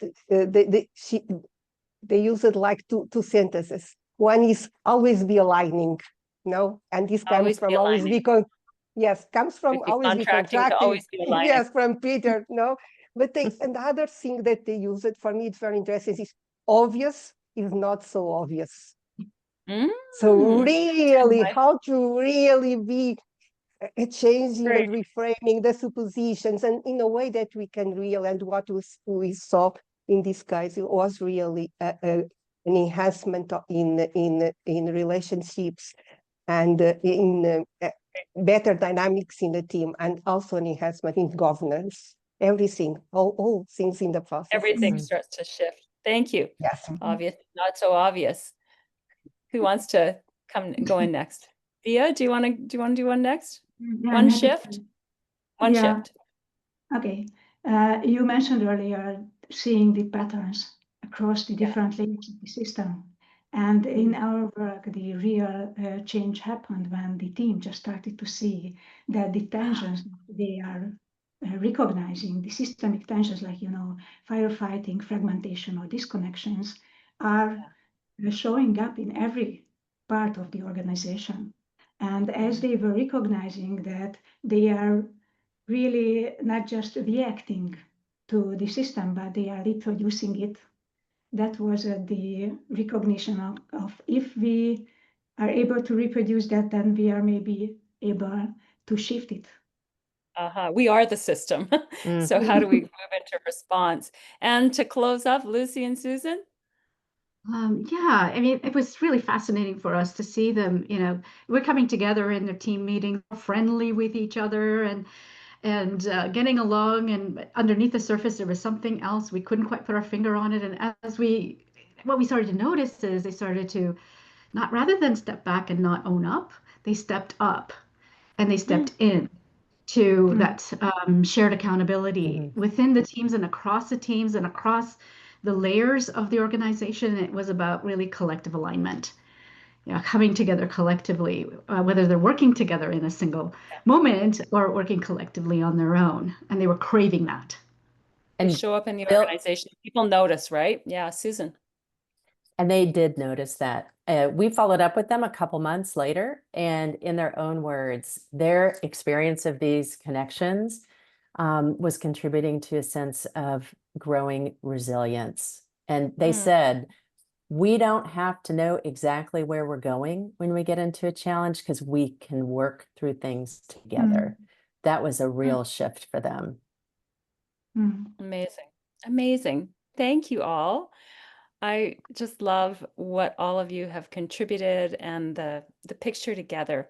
they used like two sentences. One is always be aligning, and this comes from always be comes from always be contracting. Yes, from Peter, But and the other thing that they use it for me, it's very interesting, is obvious is not so obvious. So really, how to really be changing and reframing the suppositions, and in a way that we can really, and what we saw in this case, it was really an enhancement in relationships and in better dynamics in the team, and also an enhancement in governance. Everything, all things in the process. Everything starts to shift. Thank you. Yes. Obvious, not so obvious. Who wants to go in next? Via, do you want to do one next? Yeah, One shift? One shift. Okay. You mentioned earlier seeing the patterns across the different layers of the system. And in our work, the real change happened when the team just started to see that the tensions they are recognizing, the systemic tensions like, firefighting, fragmentation, or disconnections are showing up in every part of the organization. And as they were recognizing that they are really not just reacting to the system, but they are reproducing it, that was the recognition of if we are able to reproduce that, then we are maybe able to shift it. We are the system. So how do we move into response? And to close up, Lucy and Susan? Yeah, I mean, it was really fascinating for us to see them, we're coming together in a team meeting, friendly with each other and getting along, and underneath the surface, there was something else. We couldn't quite put our finger on it. And what we started to notice is they started to rather than step back and not own up, they stepped up and they stepped in to that shared accountability within the teams and across the teams and across the layers of the organization. It was about really collective alignment, coming together collectively, whether they're working together in a single moment or working collectively on their own. And they were craving that. And show up in the organization. People notice, right? Yeah, Susan. And they did notice that. We followed up with them a couple months later, and in their own words, their experience of these connections was contributing to a sense of growing resilience. And they said, we don't have to know exactly where we're going when we get into a challenge, because we can work through things together. That was a real shift for them. Amazing. Amazing. Thank you all. I just love what all of you have contributed and the picture together.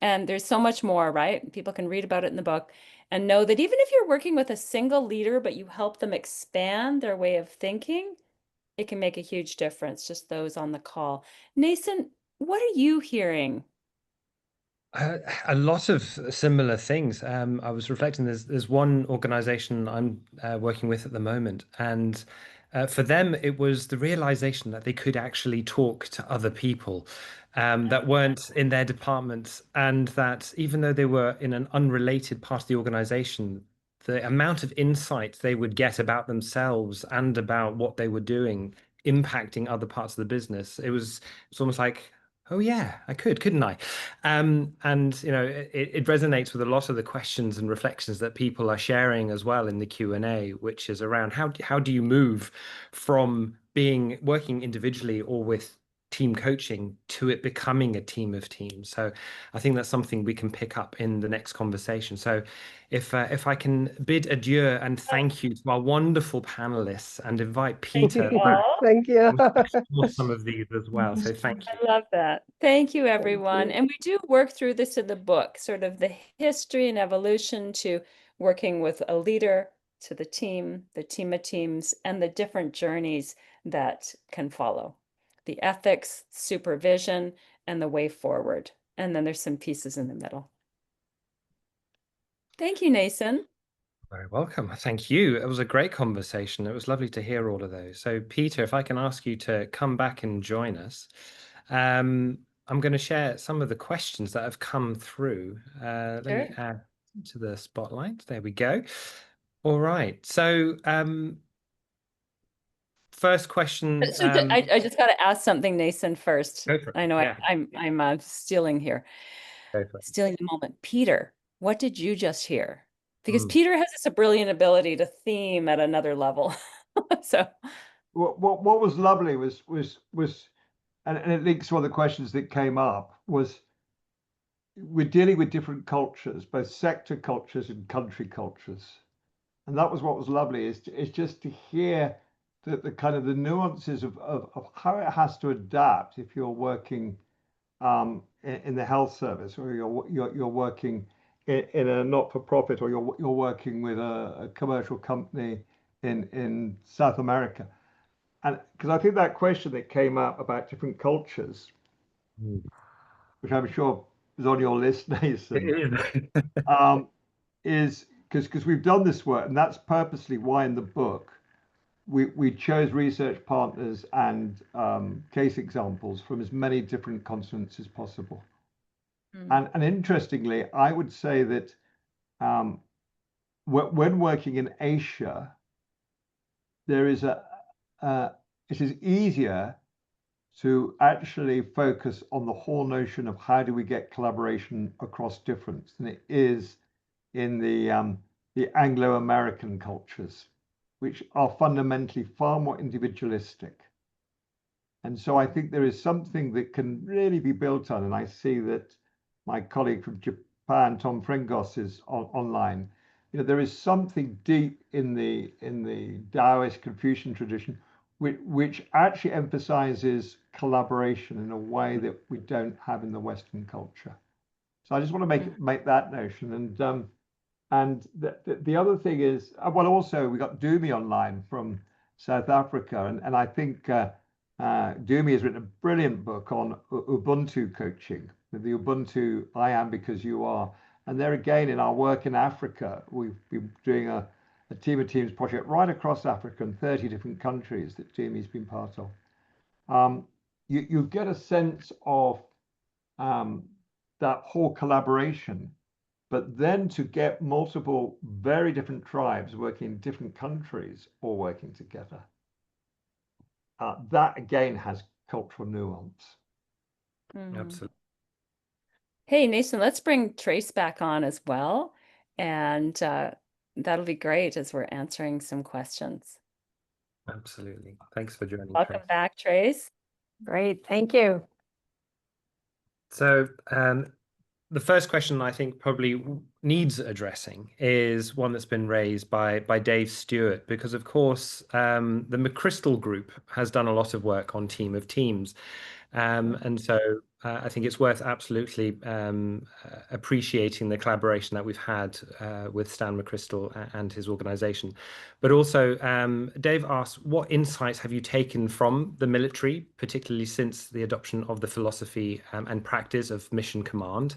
And there's so much more, right? People can read about it in the book and know that even if you're working with a single leader, but you help them expand their way of thinking, it can make a huge difference, just those on the call. Nason, what are you hearing? A lot of similar things. I was reflecting. There's one organization I'm working with at the moment, and for them it was the realization that they could actually talk to other people that weren't in their departments, and that even though they were in an unrelated part of the organization, the amount of insight they would get about themselves and about what they were doing impacting other parts of the business. It's almost like, oh yeah, I couldn't I? And you know, it resonates with a lot of the questions and reflections that people are sharing as well in the Q&A, which is around how do you move from working individually or with team coaching to it becoming a team of teams. So I think that's something we can pick up in the next conversation. So if I can bid adieu and thank you to our wonderful panelists and invite Peter back Thank you. and explore some of these as well. So thank you. I love that. Thank you, everyone. And we do work through this in the book, sort of the history and evolution to working with a leader, to the team of teams, and the different journeys that can follow. The ethics, supervision, and the way forward. And then there's some pieces in the middle. Thank you, Nason. Very welcome. Thank you. It was a great conversation. It was lovely to hear all of those. So, Peter, if I can ask you to come back and join us, I'm going to share some of the questions that have come through. Let me add to the spotlight. There we go. All right. So, first question. I just got to ask something, Nason, first. Go for it. I know Yeah. I'm stealing here. Go for it. Stealing the moment. Peter, what did you just hear? Because Mm. Peter has this brilliant ability to theme at another level. So What was lovely was and it links to one of the questions that came up, was we're dealing with different cultures, both sector cultures and country cultures. And that was what was lovely, is just to hear the kind of the nuances of how it has to adapt if you're working in the health service, or you're working in a not-for-profit, or you're working with a commercial company in South America. And because I think that question that came up about different cultures, which I'm sure is on your list, Nathan, is because we've done this work, and that's purposely why in the book we chose research partners and case examples from as many different continents as possible. And interestingly, I would say that when working in Asia, there is it is easier to actually focus on the whole notion of how do we get collaboration across difference than it is in the Anglo-American cultures, which are fundamentally far more individualistic. And so I think there is something that can really be built on, and I see that my colleague from Japan, Tom Frengos, is online. You know, there is something deep in the Taoist Confucian tradition which actually emphasizes collaboration in a way that we don't have in the Western culture. So I just want to make that notion. And the other thing is, well, also we got Dumi online from South Africa, and I think Dumi has written a brilliant book on Ubuntu coaching, the Ubuntu I am because you are. And there again, in our work in Africa, we've been doing a team of teams project right across Africa in 30 different countries that Dumi's been part of. You get a sense of that whole collaboration, but then to get multiple very different tribes working in different countries all working together, that again has cultural nuance. Absolutely. Hey, Nason, let's bring Trace back on as well. And that'll be great as we're answering some questions. Absolutely. Thanks for joining. Welcome Trace. back, Trace. Great, thank you. So the first question I think probably needs addressing is one that's been raised by Dave Stewart, because of course the McChrystal Group has done a lot of work on Team of Teams. And so I think it's worth absolutely appreciating the collaboration that we've had with Stan McChrystal and his organization. But also, Dave asks, what insights have you taken from the military, particularly since the adoption of the philosophy and practice of mission command?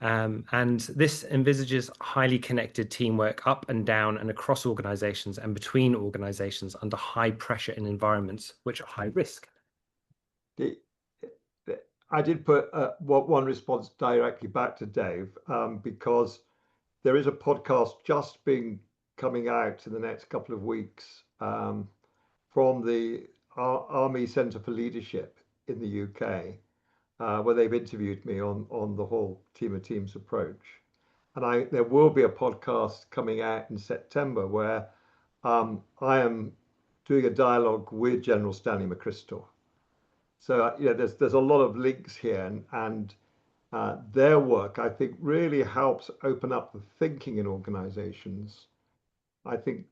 And this envisages highly connected teamwork up and down and across organizations and between organizations under high pressure in environments which are high risk. I did put one response directly back to Dave because there is a podcast just coming out in the next couple of weeks from the Army Centre for Leadership in the UK, where they've interviewed me on the whole team of teams approach. And there will be a podcast coming out in September where I am doing a dialogue with General Stanley McChrystal. So there's a lot of links here, and their work, I think, really helps open up the thinking in organizations. I think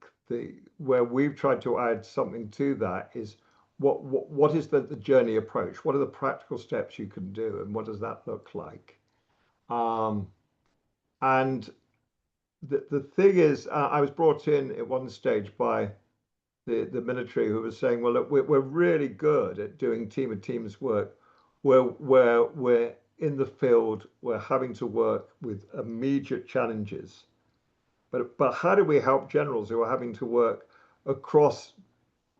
where we've tried to add something to that is what is the journey approach? What are the practical steps you can do, and what does that look like? And the thing is, I was brought in at one stage by the military, who was saying, well, look, we're really good at doing team of teams work where we're in the field, we're having to work with immediate challenges. But how do we help generals who are having to work across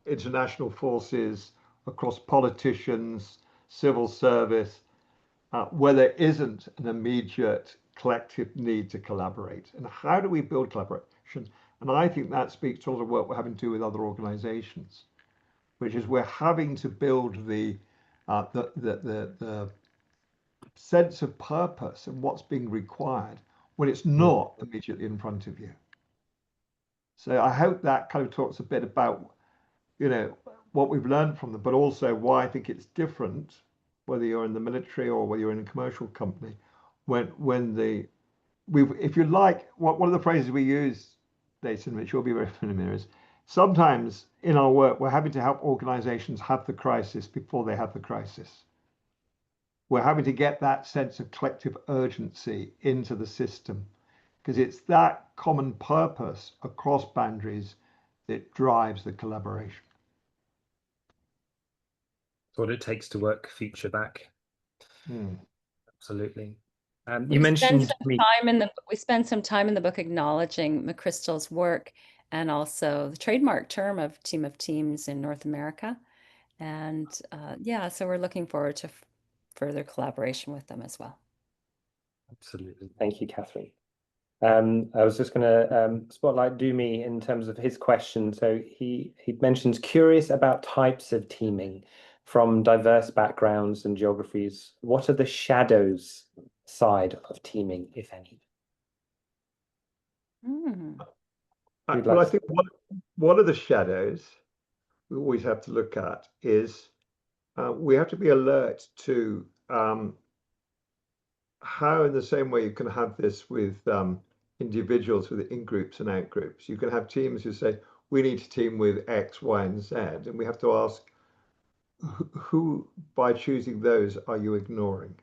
international forces, across politicians, civil service, where there isn't an immediate collective need to collaborate? And how do we build collaboration? And I think that speaks to all the work we're having to do with other organizations, which is we're having to build the sense of purpose and what's being required when it's not immediately in front of you. So I hope that kind of talks a bit about, what we've learned from them, but also why I think it's different, whether you're in the military or whether you're in a commercial company, if you like, one of the phrases we use, Nathan, which you'll be very familiar, is sometimes in our work, we're having to help organizations have the crisis before they have the crisis. We're having to get that sense of collective urgency into the system, because it's that common purpose across boundaries that drives the collaboration. It's what it takes to work future back. Absolutely. You We mentioned spend some time in the book acknowledging McChrystal's work and also the trademark term of Team of Teams in North America. And so we're looking forward to further collaboration with them as well. Absolutely. Thank you, Catherine. I was just going to spotlight Dumi in terms of his question. So he mentions curious about types of teaming from diverse backgrounds and geographies. What are the shadows side of teaming, if any? Well, I think one of the shadows we always have to look at is we have to be alert to how, in the same way you can have this with individuals within groups and out groups, you can have teams who say, we need to team with X, Y, and Z. And we have to ask, who, by choosing those, are you ignoring?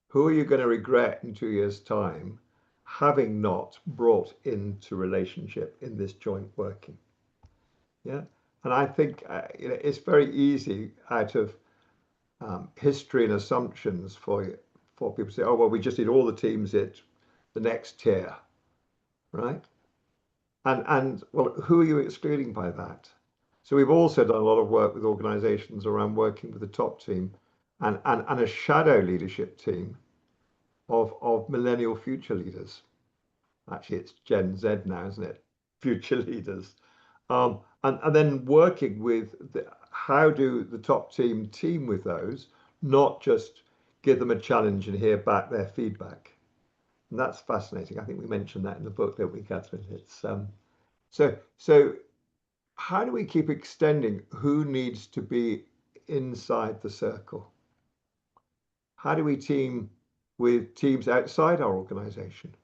Who are you going to regret in 2 years' time having not brought into relationship in this joint working? Yeah. And I think it's very easy out of history and assumptions for people to say, oh, well, we just need all the teams at the next tier, right? And well, who are you excluding by that? So we've also done a lot of work with organizations around working with the top team and a shadow leadership team of millennial future leaders. Actually, it's Gen Z now, isn't it? Future leaders. And then working with how do the top team with those, not just give them a challenge and hear back their feedback. And that's fascinating. I think we mentioned that in the book, don't we, Catherine? It's so how do we keep extending who needs to be inside the circle? How do we team with teams outside our organization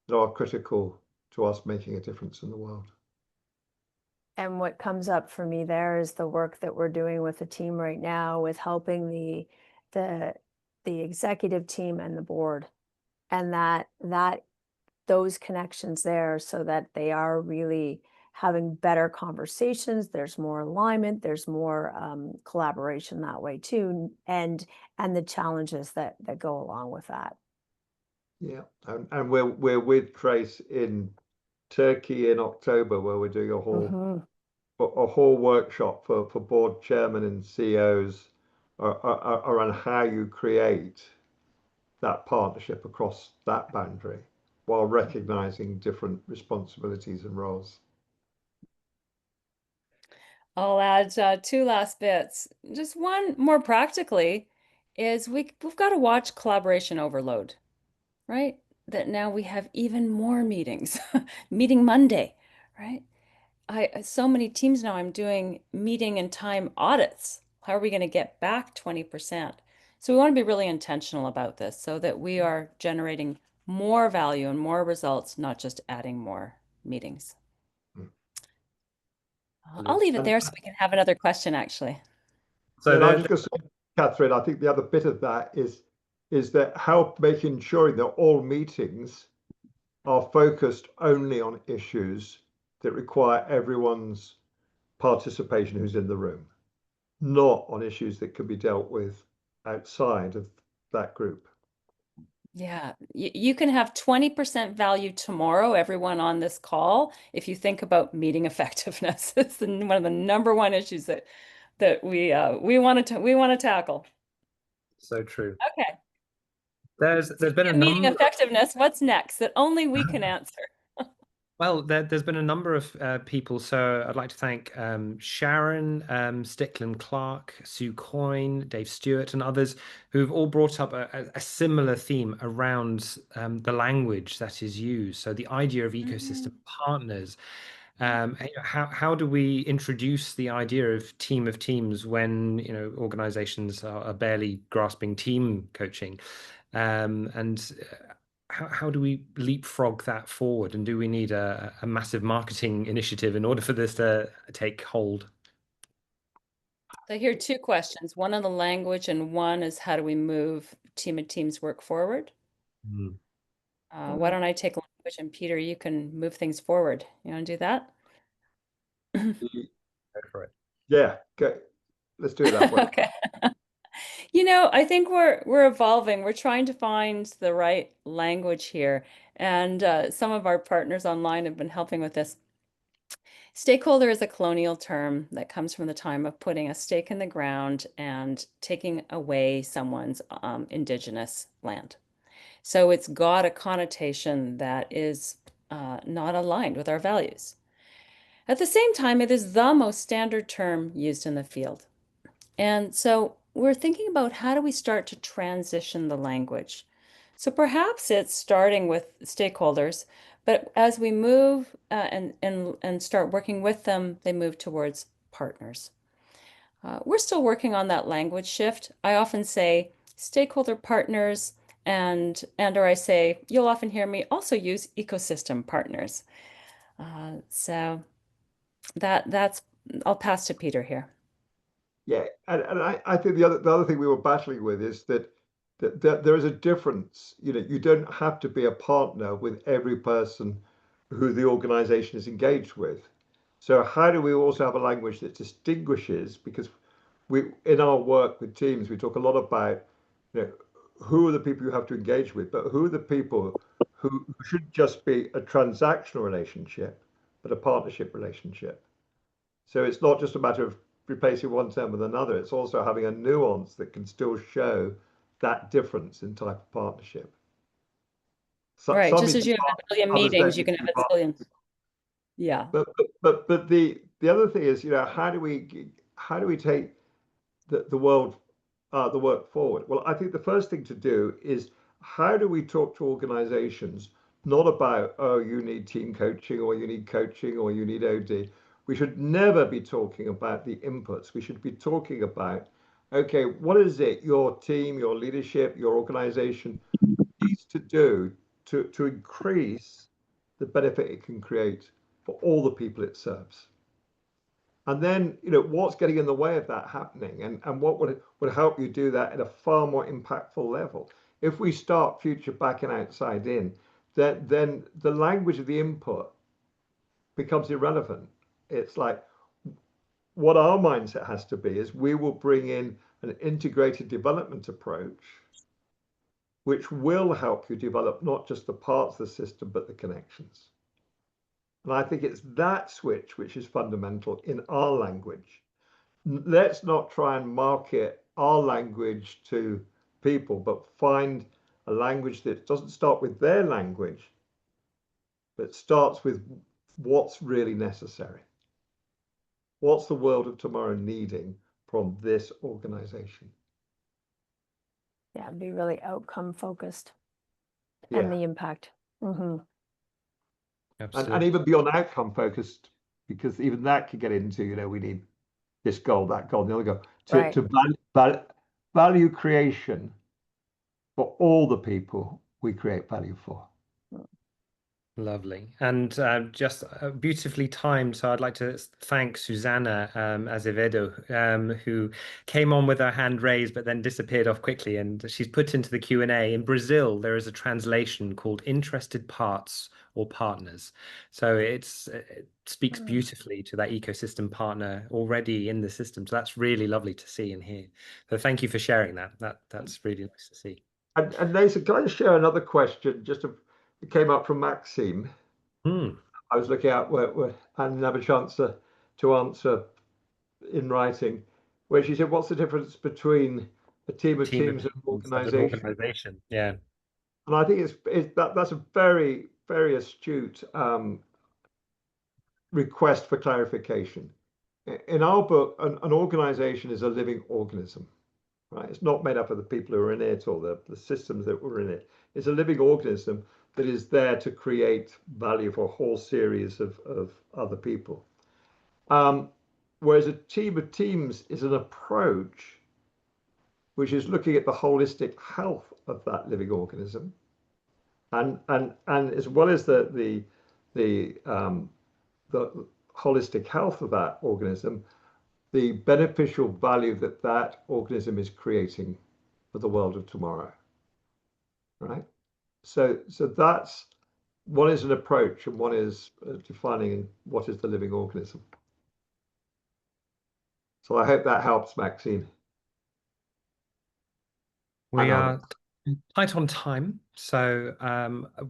that are critical to us making a difference in the world? And what comes up for me there is the work that we're doing with the team right now with helping the the executive team and the board, and that those connections there, so that they are really having better conversations. There's more alignment, there's more collaboration that way too, and the challenges that go along with that. Yeah, and we're with Trace in Turkey in October, where we're doing a whole workshop for board chairmen and CEOs around how you create that partnership across that boundary while recognizing different responsibilities and roles. I'll add two last bits. Just one more practically is we've got to watch collaboration overload, right? That now we have even more meetings, meeting Monday, right? So many teams now I'm doing meeting and time audits. How are we going to get back 20%? So we want to be really intentional about this so that we are generating more value and more results, not just adding more meetings. I'll leave it there so we can have another question, actually. So I was just going to say, Catherine, I think the other bit of that is that how making sure that all meetings are focused only on issues that require everyone's participation who's in the room, not on issues that can be dealt with outside of that group. Yeah, you can have 20% value tomorrow, everyone on this call, if you think about meeting effectiveness. It's one of the number one issues that we want to tackle. So true. Okay. There's been a meeting number effectiveness. What's next that only we can answer? Well, there's been a number of people. So I'd like to thank Sharon, Stickland Clark, Sue Coyne, Dave Stewart, and others who've all brought up a similar theme around the language that is used. So the idea of ecosystem partners. How do we introduce the idea of team of teams when organizations are barely grasping team coaching, and how do we leapfrog that forward? And do we need a massive marketing initiative in order for this to take hold? So I hear two questions. One on the language, and one is how do we move team of teams work forward? Why don't I take language, and Peter, you can move things forward. You want to do that? Go for it. Yeah, go. Let's do it that way. Okay. I think we're evolving. We're trying to find the right language here, and some of our partners online have been helping with this. Stakeholder is a colonial term that comes from the time of putting a stake in the ground and taking away someone's indigenous land. So it's got a connotation that is not aligned with our values. At the same time, it is the most standard term used in the field. And so we're thinking about how do we start to transition the language. So perhaps it's starting with stakeholders, but as we move and start working with them, they move towards partners. We're still working on that language shift. I often say stakeholder partners, or I say, you'll often hear me also use ecosystem partners. So that's, I'll pass to Peter here. Yeah, and I think the other thing we were battling with is that there is a difference. You don't have to be a partner with every person who the organization is engaged with. So how do we also have a language that distinguishes? Because in our work with teams, we talk a lot about who are the people you have to engage with, but who are the people who should just be a transactional relationship, but a partnership relationship. So it's not just a matter of replacing one term with another. It's also having a nuance that can still show that difference in type of partnership. Right, just as you have a billion meetings, you can have a billion. Yeah. But the other thing is, how do we take the work forward? Well, I think the first thing to do is how do we talk to organizations not about, oh, you need team coaching or you need coaching or you need OD. We should never be talking about the inputs. We should be talking about, okay, what is it your team, your leadership, your organization needs to do to increase the benefit it can create for all the people it serves. And then, what's getting in the way of that happening, and what would help you do that at a far more impactful level? If we start future back and outside in, then the language of the input becomes irrelevant. It's like, what our mindset has to be is we will bring in an integrated development approach, which will help you develop not just the parts of the system, but the connections. And I think it's that switch which is fundamental in our language. Let's not try and market our language to people, but find a language that doesn't start with their language, but starts with what's really necessary. What's the world of tomorrow needing from this organization? Yeah, be really outcome focused Yeah. and the impact. Mm-hmm. And even beyond outcome focused, because even that could get into, we need this goal, that goal, the other goal, Right. to value creation for all the people we create value for. Lovely. And just beautifully timed. So I'd like to thank Susanna Azevedo, who came on with her hand raised, but then disappeared off quickly. And she's put into the Q&A. In Brazil, there is a translation called interested parts or partners. So it speaks beautifully to that ecosystem partner already in the system. So that's really lovely to see and hear. So thank you for sharing that. That's really nice to see. And Nathan, can I just share another question? It came up from Maxime. I was looking at where I didn't have a chance to answer in writing, where she said, "What's the difference between a team of teams and organization?" Yeah. And I think that's a very, very astute request for clarification. In our book, an organization is a living organism. Right? It's not made up of the people who are in it or the systems that were in it. It's a living organism that is there to create value for a whole series of other people. Whereas a team of teams is an approach which is looking at the holistic health of that living organism, and as well as the holistic health of that organism, the beneficial value that organism is creating for the world of tomorrow, right? So that's, one is an approach and one is defining what is the living organism. So I hope that helps, Maxine. We are tight on time, so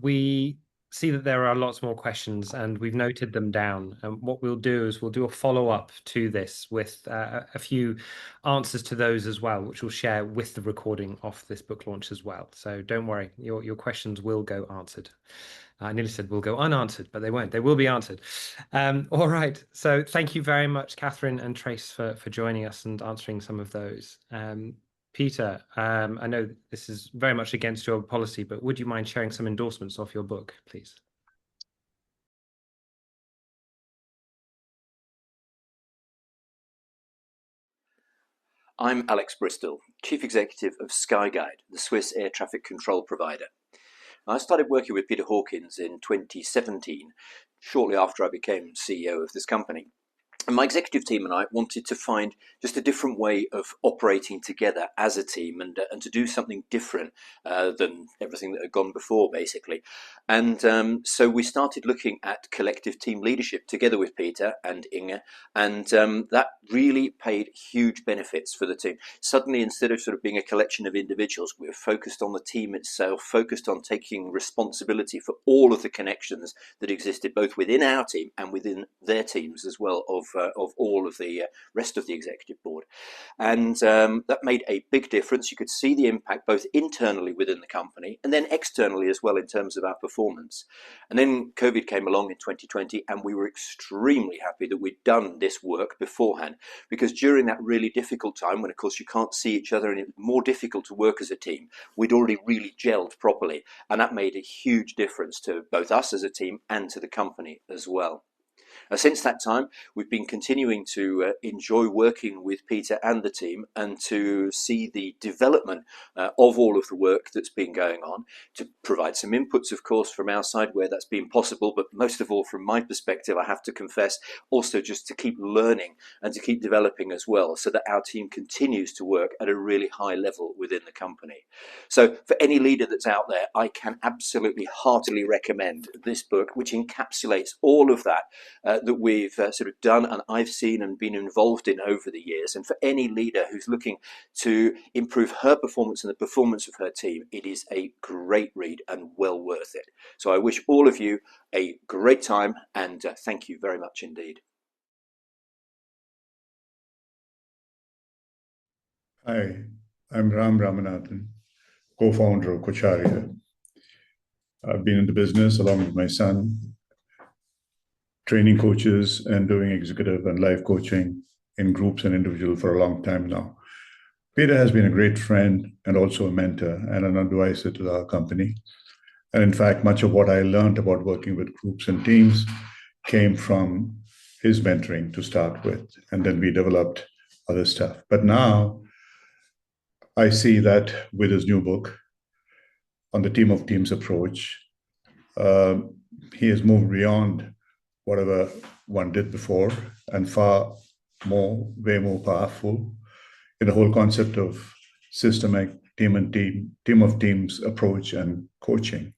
we see that there are lots more questions and we've noted them down. And what we'll do is we'll do a follow-up to this with a few answers to those as well, which we'll share with the recording of this book launch as well. So don't worry, your questions will go answered. I nearly said will go unanswered, but they won't. They will be answered. All right. So thank you very much, Catherine and Trace, for joining us and answering some of those. Peter, I know this is very much against your policy, but would you mind sharing some endorsements of your book, please? I'm Alex Bristol, Chief Executive of Skyguide, the Swiss air traffic control provider. I started working with Peter Hawkins in 2017, shortly after I became CEO of this company. And my executive team and I wanted to find just a different way of operating together as a team and to do something different than everything that had gone before, basically. And so we started looking at collective team leadership together with Peter and Inge, and that really paid huge benefits for the team. Suddenly, instead of sort of being a collection of individuals, we were focused on the team itself, focused on taking responsibility for all of the connections that existed both within our team and within their teams as well, of all of the rest of the executive board. And that made a big difference. You could see the impact both internally within the company and then externally as well in terms of our performance. And then COVID came along in 2020, and we were extremely happy that we'd done this work beforehand, because during that really difficult time, when of course you can't see each other and it's more difficult to work as a team, we'd already really gelled properly, and that made a huge difference to both us as a team and to the company as well. Since that time, we've been continuing to enjoy working with Peter and the team and to see the development of all of the work that's been going on, to provide some inputs, of course, from our side where that's been possible, but most of all, from my perspective, I have to confess, also just to keep learning and to keep developing as well, so that our team continues to work at a really high level within the company. So for any leader that's out there, I can absolutely heartily recommend this book, which encapsulates all of that that we've sort of done and I've seen and been involved in over the years. And for any leader who's looking to improve her performance and the performance of her team, it is a great read and well worth it. So I wish all of you a great time, and thank you very much indeed. Hi, I'm Ram Ramanathan, co-founder of Kocharya. I've been in the business along with my son, training coaches and doing executive and life coaching in groups and individuals for a long time now. Peter has been a great friend and also a mentor and an advisor to our company. And in fact, much of what I learned about working with groups and teams came from his mentoring to start with, and then we developed other stuff. But now I see that with his new book on the team of teams approach, he has moved beyond whatever one did before and far more, way more powerful in the whole concept of systemic team of teams approach and coaching.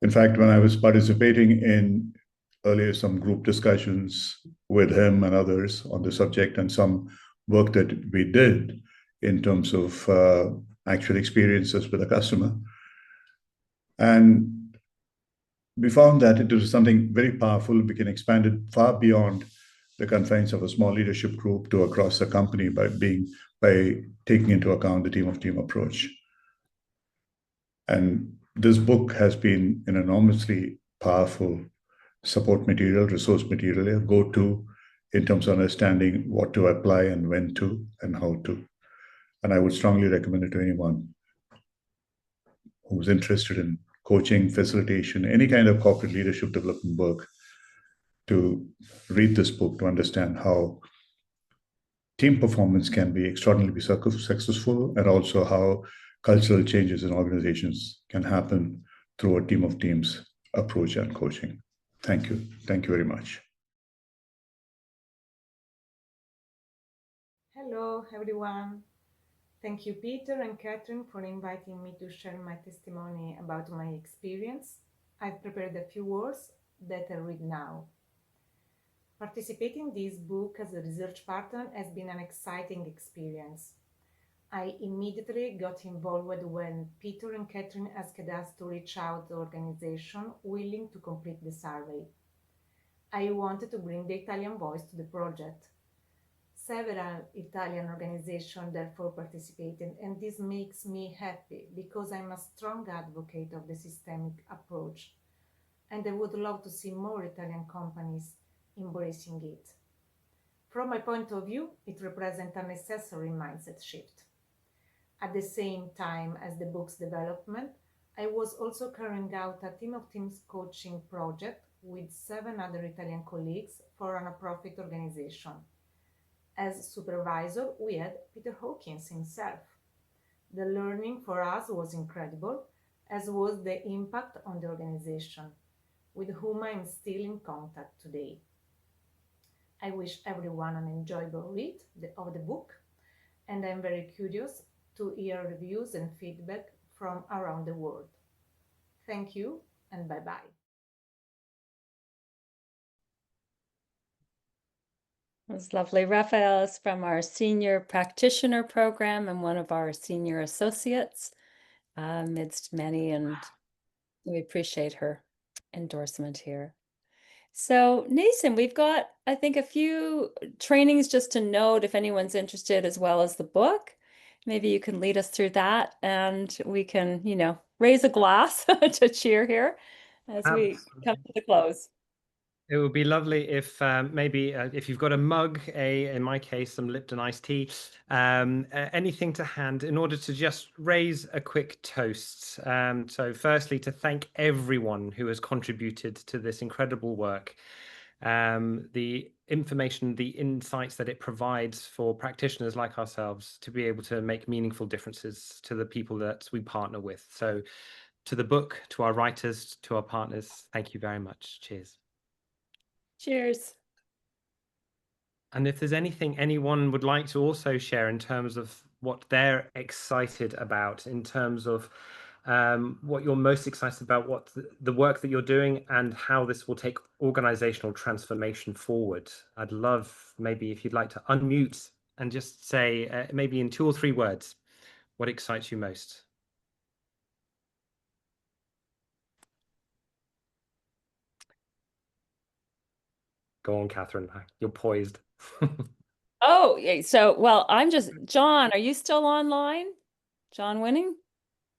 In fact, when I was participating in earlier some group discussions with him and others on the subject, and some work that we did in terms of actual experiences with a customer, and we found that it was something very powerful. We can expand it far beyond the confines of a small leadership group to across the company by taking into account the team of team approach. And this book has been an enormously powerful support material, resource material, a go-to in terms of understanding what to apply and when to and how to. And I would strongly recommend it to anyone who's interested in coaching, facilitation, any kind of corporate leadership development work, to read this book to understand how team performance can be extraordinarily successful, and also how cultural changes in organizations can happen through a team of teams approach and coaching. Thank you. Thank you very much. Hello, everyone. Thank you, Peter and Catherine, for inviting me to share my testimony about my experience. I've prepared a few words that I read now. Participating in this book as a research partner has been an exciting experience. I immediately got involved when Peter and Catherine asked us to reach out to the organization willing to complete the survey. I wanted to bring the Italian voice to the project. Several Italian organizations therefore participated, and this makes me happy because I'm a strong advocate of the systemic approach, and I would love to see more Italian companies embracing it. From my point of view, it represents a necessary mindset shift. At the same time as the book's development, I was also carrying out a team of teams coaching project with 7 other Italian colleagues for a non-profit organization. As supervisor, we had Peter Hawkins himself. The learning for us was incredible, as was the impact on the organization, with whom I am still in contact today. I wish everyone an enjoyable read of the book, and I'm very curious to hear reviews and feedback from around the world. Thank you, and bye-bye. It was lovely. Raphael is from our senior practitioner program and one of our senior associates amidst many, and we appreciate her endorsement here. So Nason, we've got, I think, a few trainings just to note if anyone's interested, as well as the book. Maybe you can lead us through that, and we can, raise a glass to cheer here as we come to the close. It would be lovely if maybe if you've got a mug, in my case, some Lipton iced tea, anything to hand in order to just raise a quick toast. So firstly, to thank everyone who has contributed to this incredible work. the information, the insights that it provides for practitioners like ourselves to be able to make meaningful differences to the people that we partner with. So to the book, to our writers, to our partners, thank you very much. Cheers. Cheers. And if there's anything anyone would like to also share in terms of what they're excited about, in terms of what you're most excited about, what the work that you're doing and how this will take organizational transformation forward, I'd love maybe if you'd like to unmute and just say maybe in 2 or 3 words, what excites you most? Go on, Catherine, you're poised. Oh, yeah. So, well, John, are you still online? John Winning?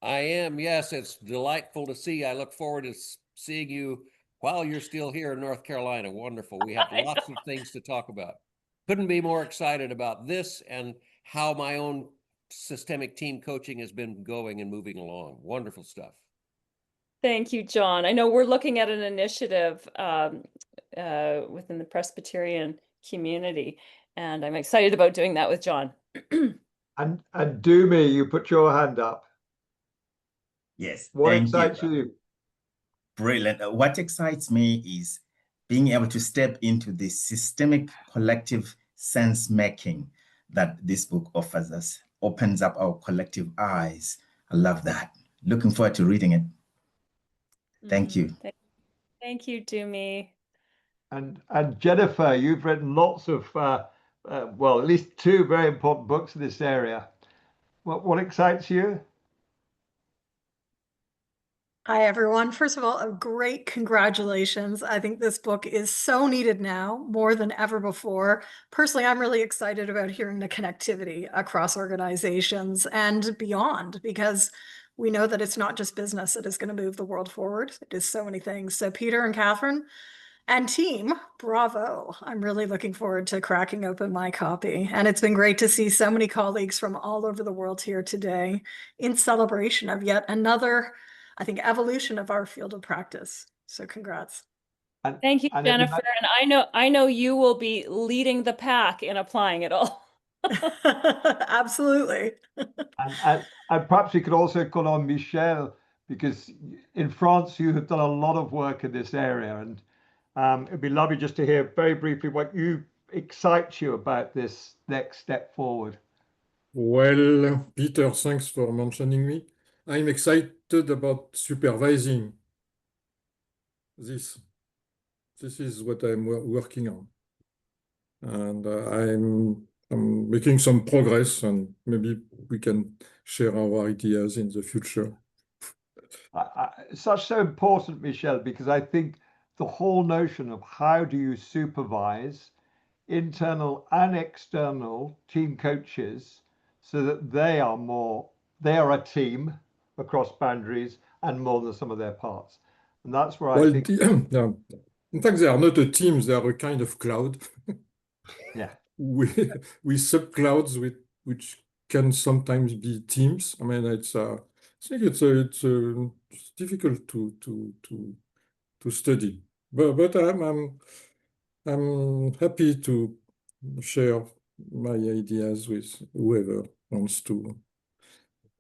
I am, yes. It's delightful to see. I look forward to seeing you while you're still here in North Carolina. Wonderful. We have lots of things to talk about. Couldn't be more excited about this and how my own systemic team coaching has been going and moving along. Wonderful stuff. Thank you, John. I know we're looking at an initiative within the Presbyterian community, and I'm excited about doing that with John. And Dumi, you put your hand up. Yes. What excites you? Brilliant. What excites me is being able to step into the systemic collective sense making that this book offers us, opens up our collective eyes. I love that. Looking forward to reading it. Thank you. Thank you, Dumi. And Jennifer, you've written lots of, well, at least 2 very important books in this area. What excites you? Hi, everyone. First of all, a great congratulations. I think this book is so needed now, more than ever before. Personally, I'm really excited about hearing the connectivity across organizations and beyond, because we know that it's not just business that is going to move the world forward. It is so many things. So Peter and Catherine and team, bravo. I'm really looking forward to cracking open my copy. And it's been great to see so many colleagues from all over the world here today in celebration of yet another, I think, evolution of our field of practice. So congrats. Thank you, Jennifer. And I know you will be leading the pack in applying it all. Absolutely. And perhaps we could also call on Michelle, because in France you have done a lot of work in this area, and it'd be lovely just to hear very briefly what excites you about this next step forward. Well, Peter, thanks for mentioning me. I'm excited about supervising this. This is what I'm working on. And I'm making some progress, and maybe we can share our ideas in the future. It's so important, Michelle, because I think the whole notion of how do you supervise internal and external team coaches so that they are a team across boundaries and more than some of their parts. And that's where I think... In fact, they are not a team, they are a kind of cloud. Yeah. with subclouds which can sometimes be teams. I mean, I think it's difficult to study, but I'm happy to share my ideas with whoever wants to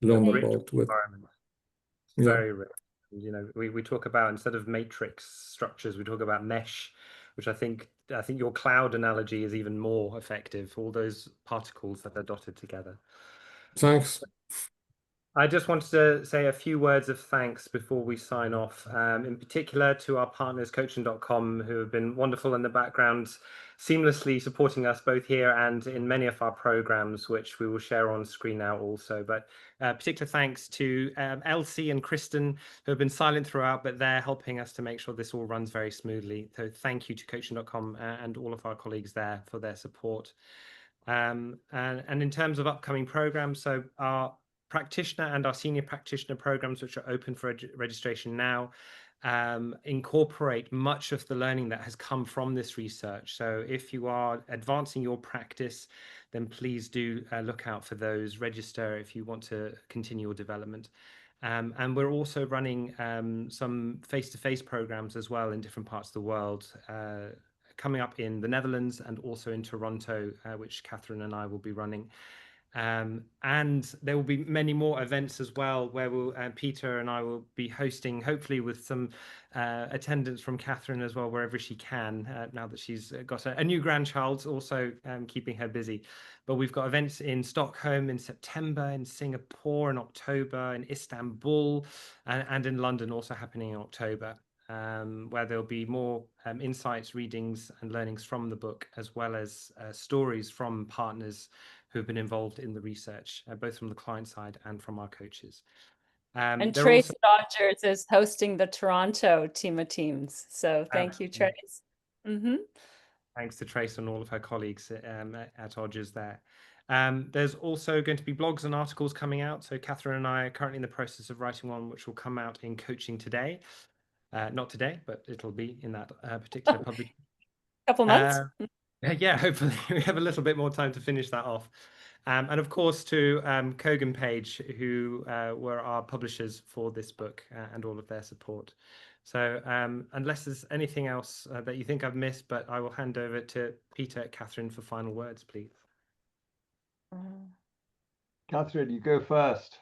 learn about what. Very rich. You know, we talk about, instead of matrix structures, we talk about mesh, which I think your cloud analogy is even more effective. All those particles that are dotted together. Thanks. I just wanted to say a few words of thanks before we sign off, in particular to our partners, Coaching.com, who have been wonderful in the background, seamlessly supporting us both here and in many of our programs, which we will share on screen now also. But particular thanks to Elsie and Kristen, who have been silent throughout, but they're helping us to make sure this all runs very smoothly. So thank you to Coaching.com and all of our colleagues there for their support. And in terms of upcoming programs, so our practitioner and our senior practitioner programs, which are open for registration now, incorporate much of the learning that has come from this research. So if you are advancing your practice, then please do look out for those, register if you want to continue your development. And we're also running some face-to-face programs as well in different parts of the world, coming up in the Netherlands and also in Toronto, which Catherine and I will be running. And there will be many more events as well, where Peter and I will be hosting, hopefully with some attendance from Catherine as well, wherever she can, now that she's got a new grandchild, also keeping her busy. But we've got events in Stockholm in September, in Singapore in October, in Istanbul, and in London also happening in October. Where there'll be more insights, readings and learnings from the book, as well as stories from partners who've been involved in the research, both from the client side and from our coaches. And Trace Rogers is hosting the Toronto Team of Teams. So thank you, Trace. Thanks to Trace and all of her colleagues at Odgers there. There's also going to be blogs and articles coming out. So Catherine and I are currently in the process of writing one, which will come out in Coaching Today. Not today, but it'll be in that particular publication. Couple months. Yeah, hopefully we have a little bit more time to finish that off. And of course to Kogan Page, who were our publishers for this book and all of their support. So unless there's anything else that you think I've missed, but I will hand over to Peter, Catherine for final words, please. Catherine, you go first.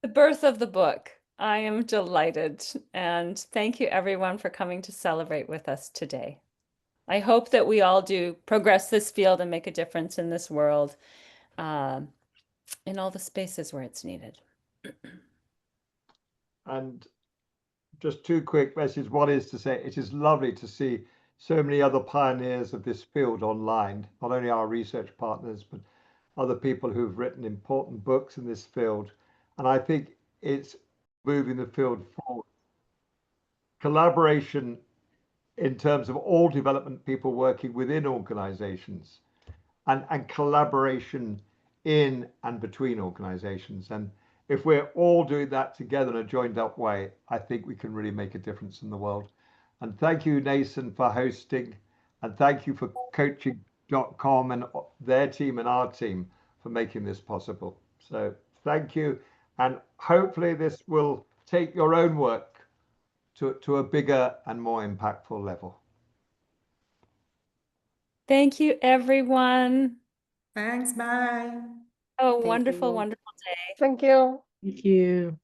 The birth of the book. I am delighted, and thank you everyone for coming to celebrate with us today. I hope that we all do progress this field and make a difference in this world, in all the spaces where it's needed. And just two quick messages. One is to say it is lovely to see so many other pioneers of this field online, not only our research partners, but other people who've written important books in this field. And I think it's moving the field forward. Collaboration in terms of all development people working within organizations, and collaboration in and between organizations. And if we're all doing that together in a joined up way, I think we can really make a difference in the world. And thank you, Nathan, for hosting, and thank you for Coaching.com and their team and our team for making this possible. So thank you. And hopefully this will take your own work to a bigger and more impactful level. Thank you, everyone. Thanks, bye. Oh, Thank wonderful, you. wonderful day. Thank you. Thank you.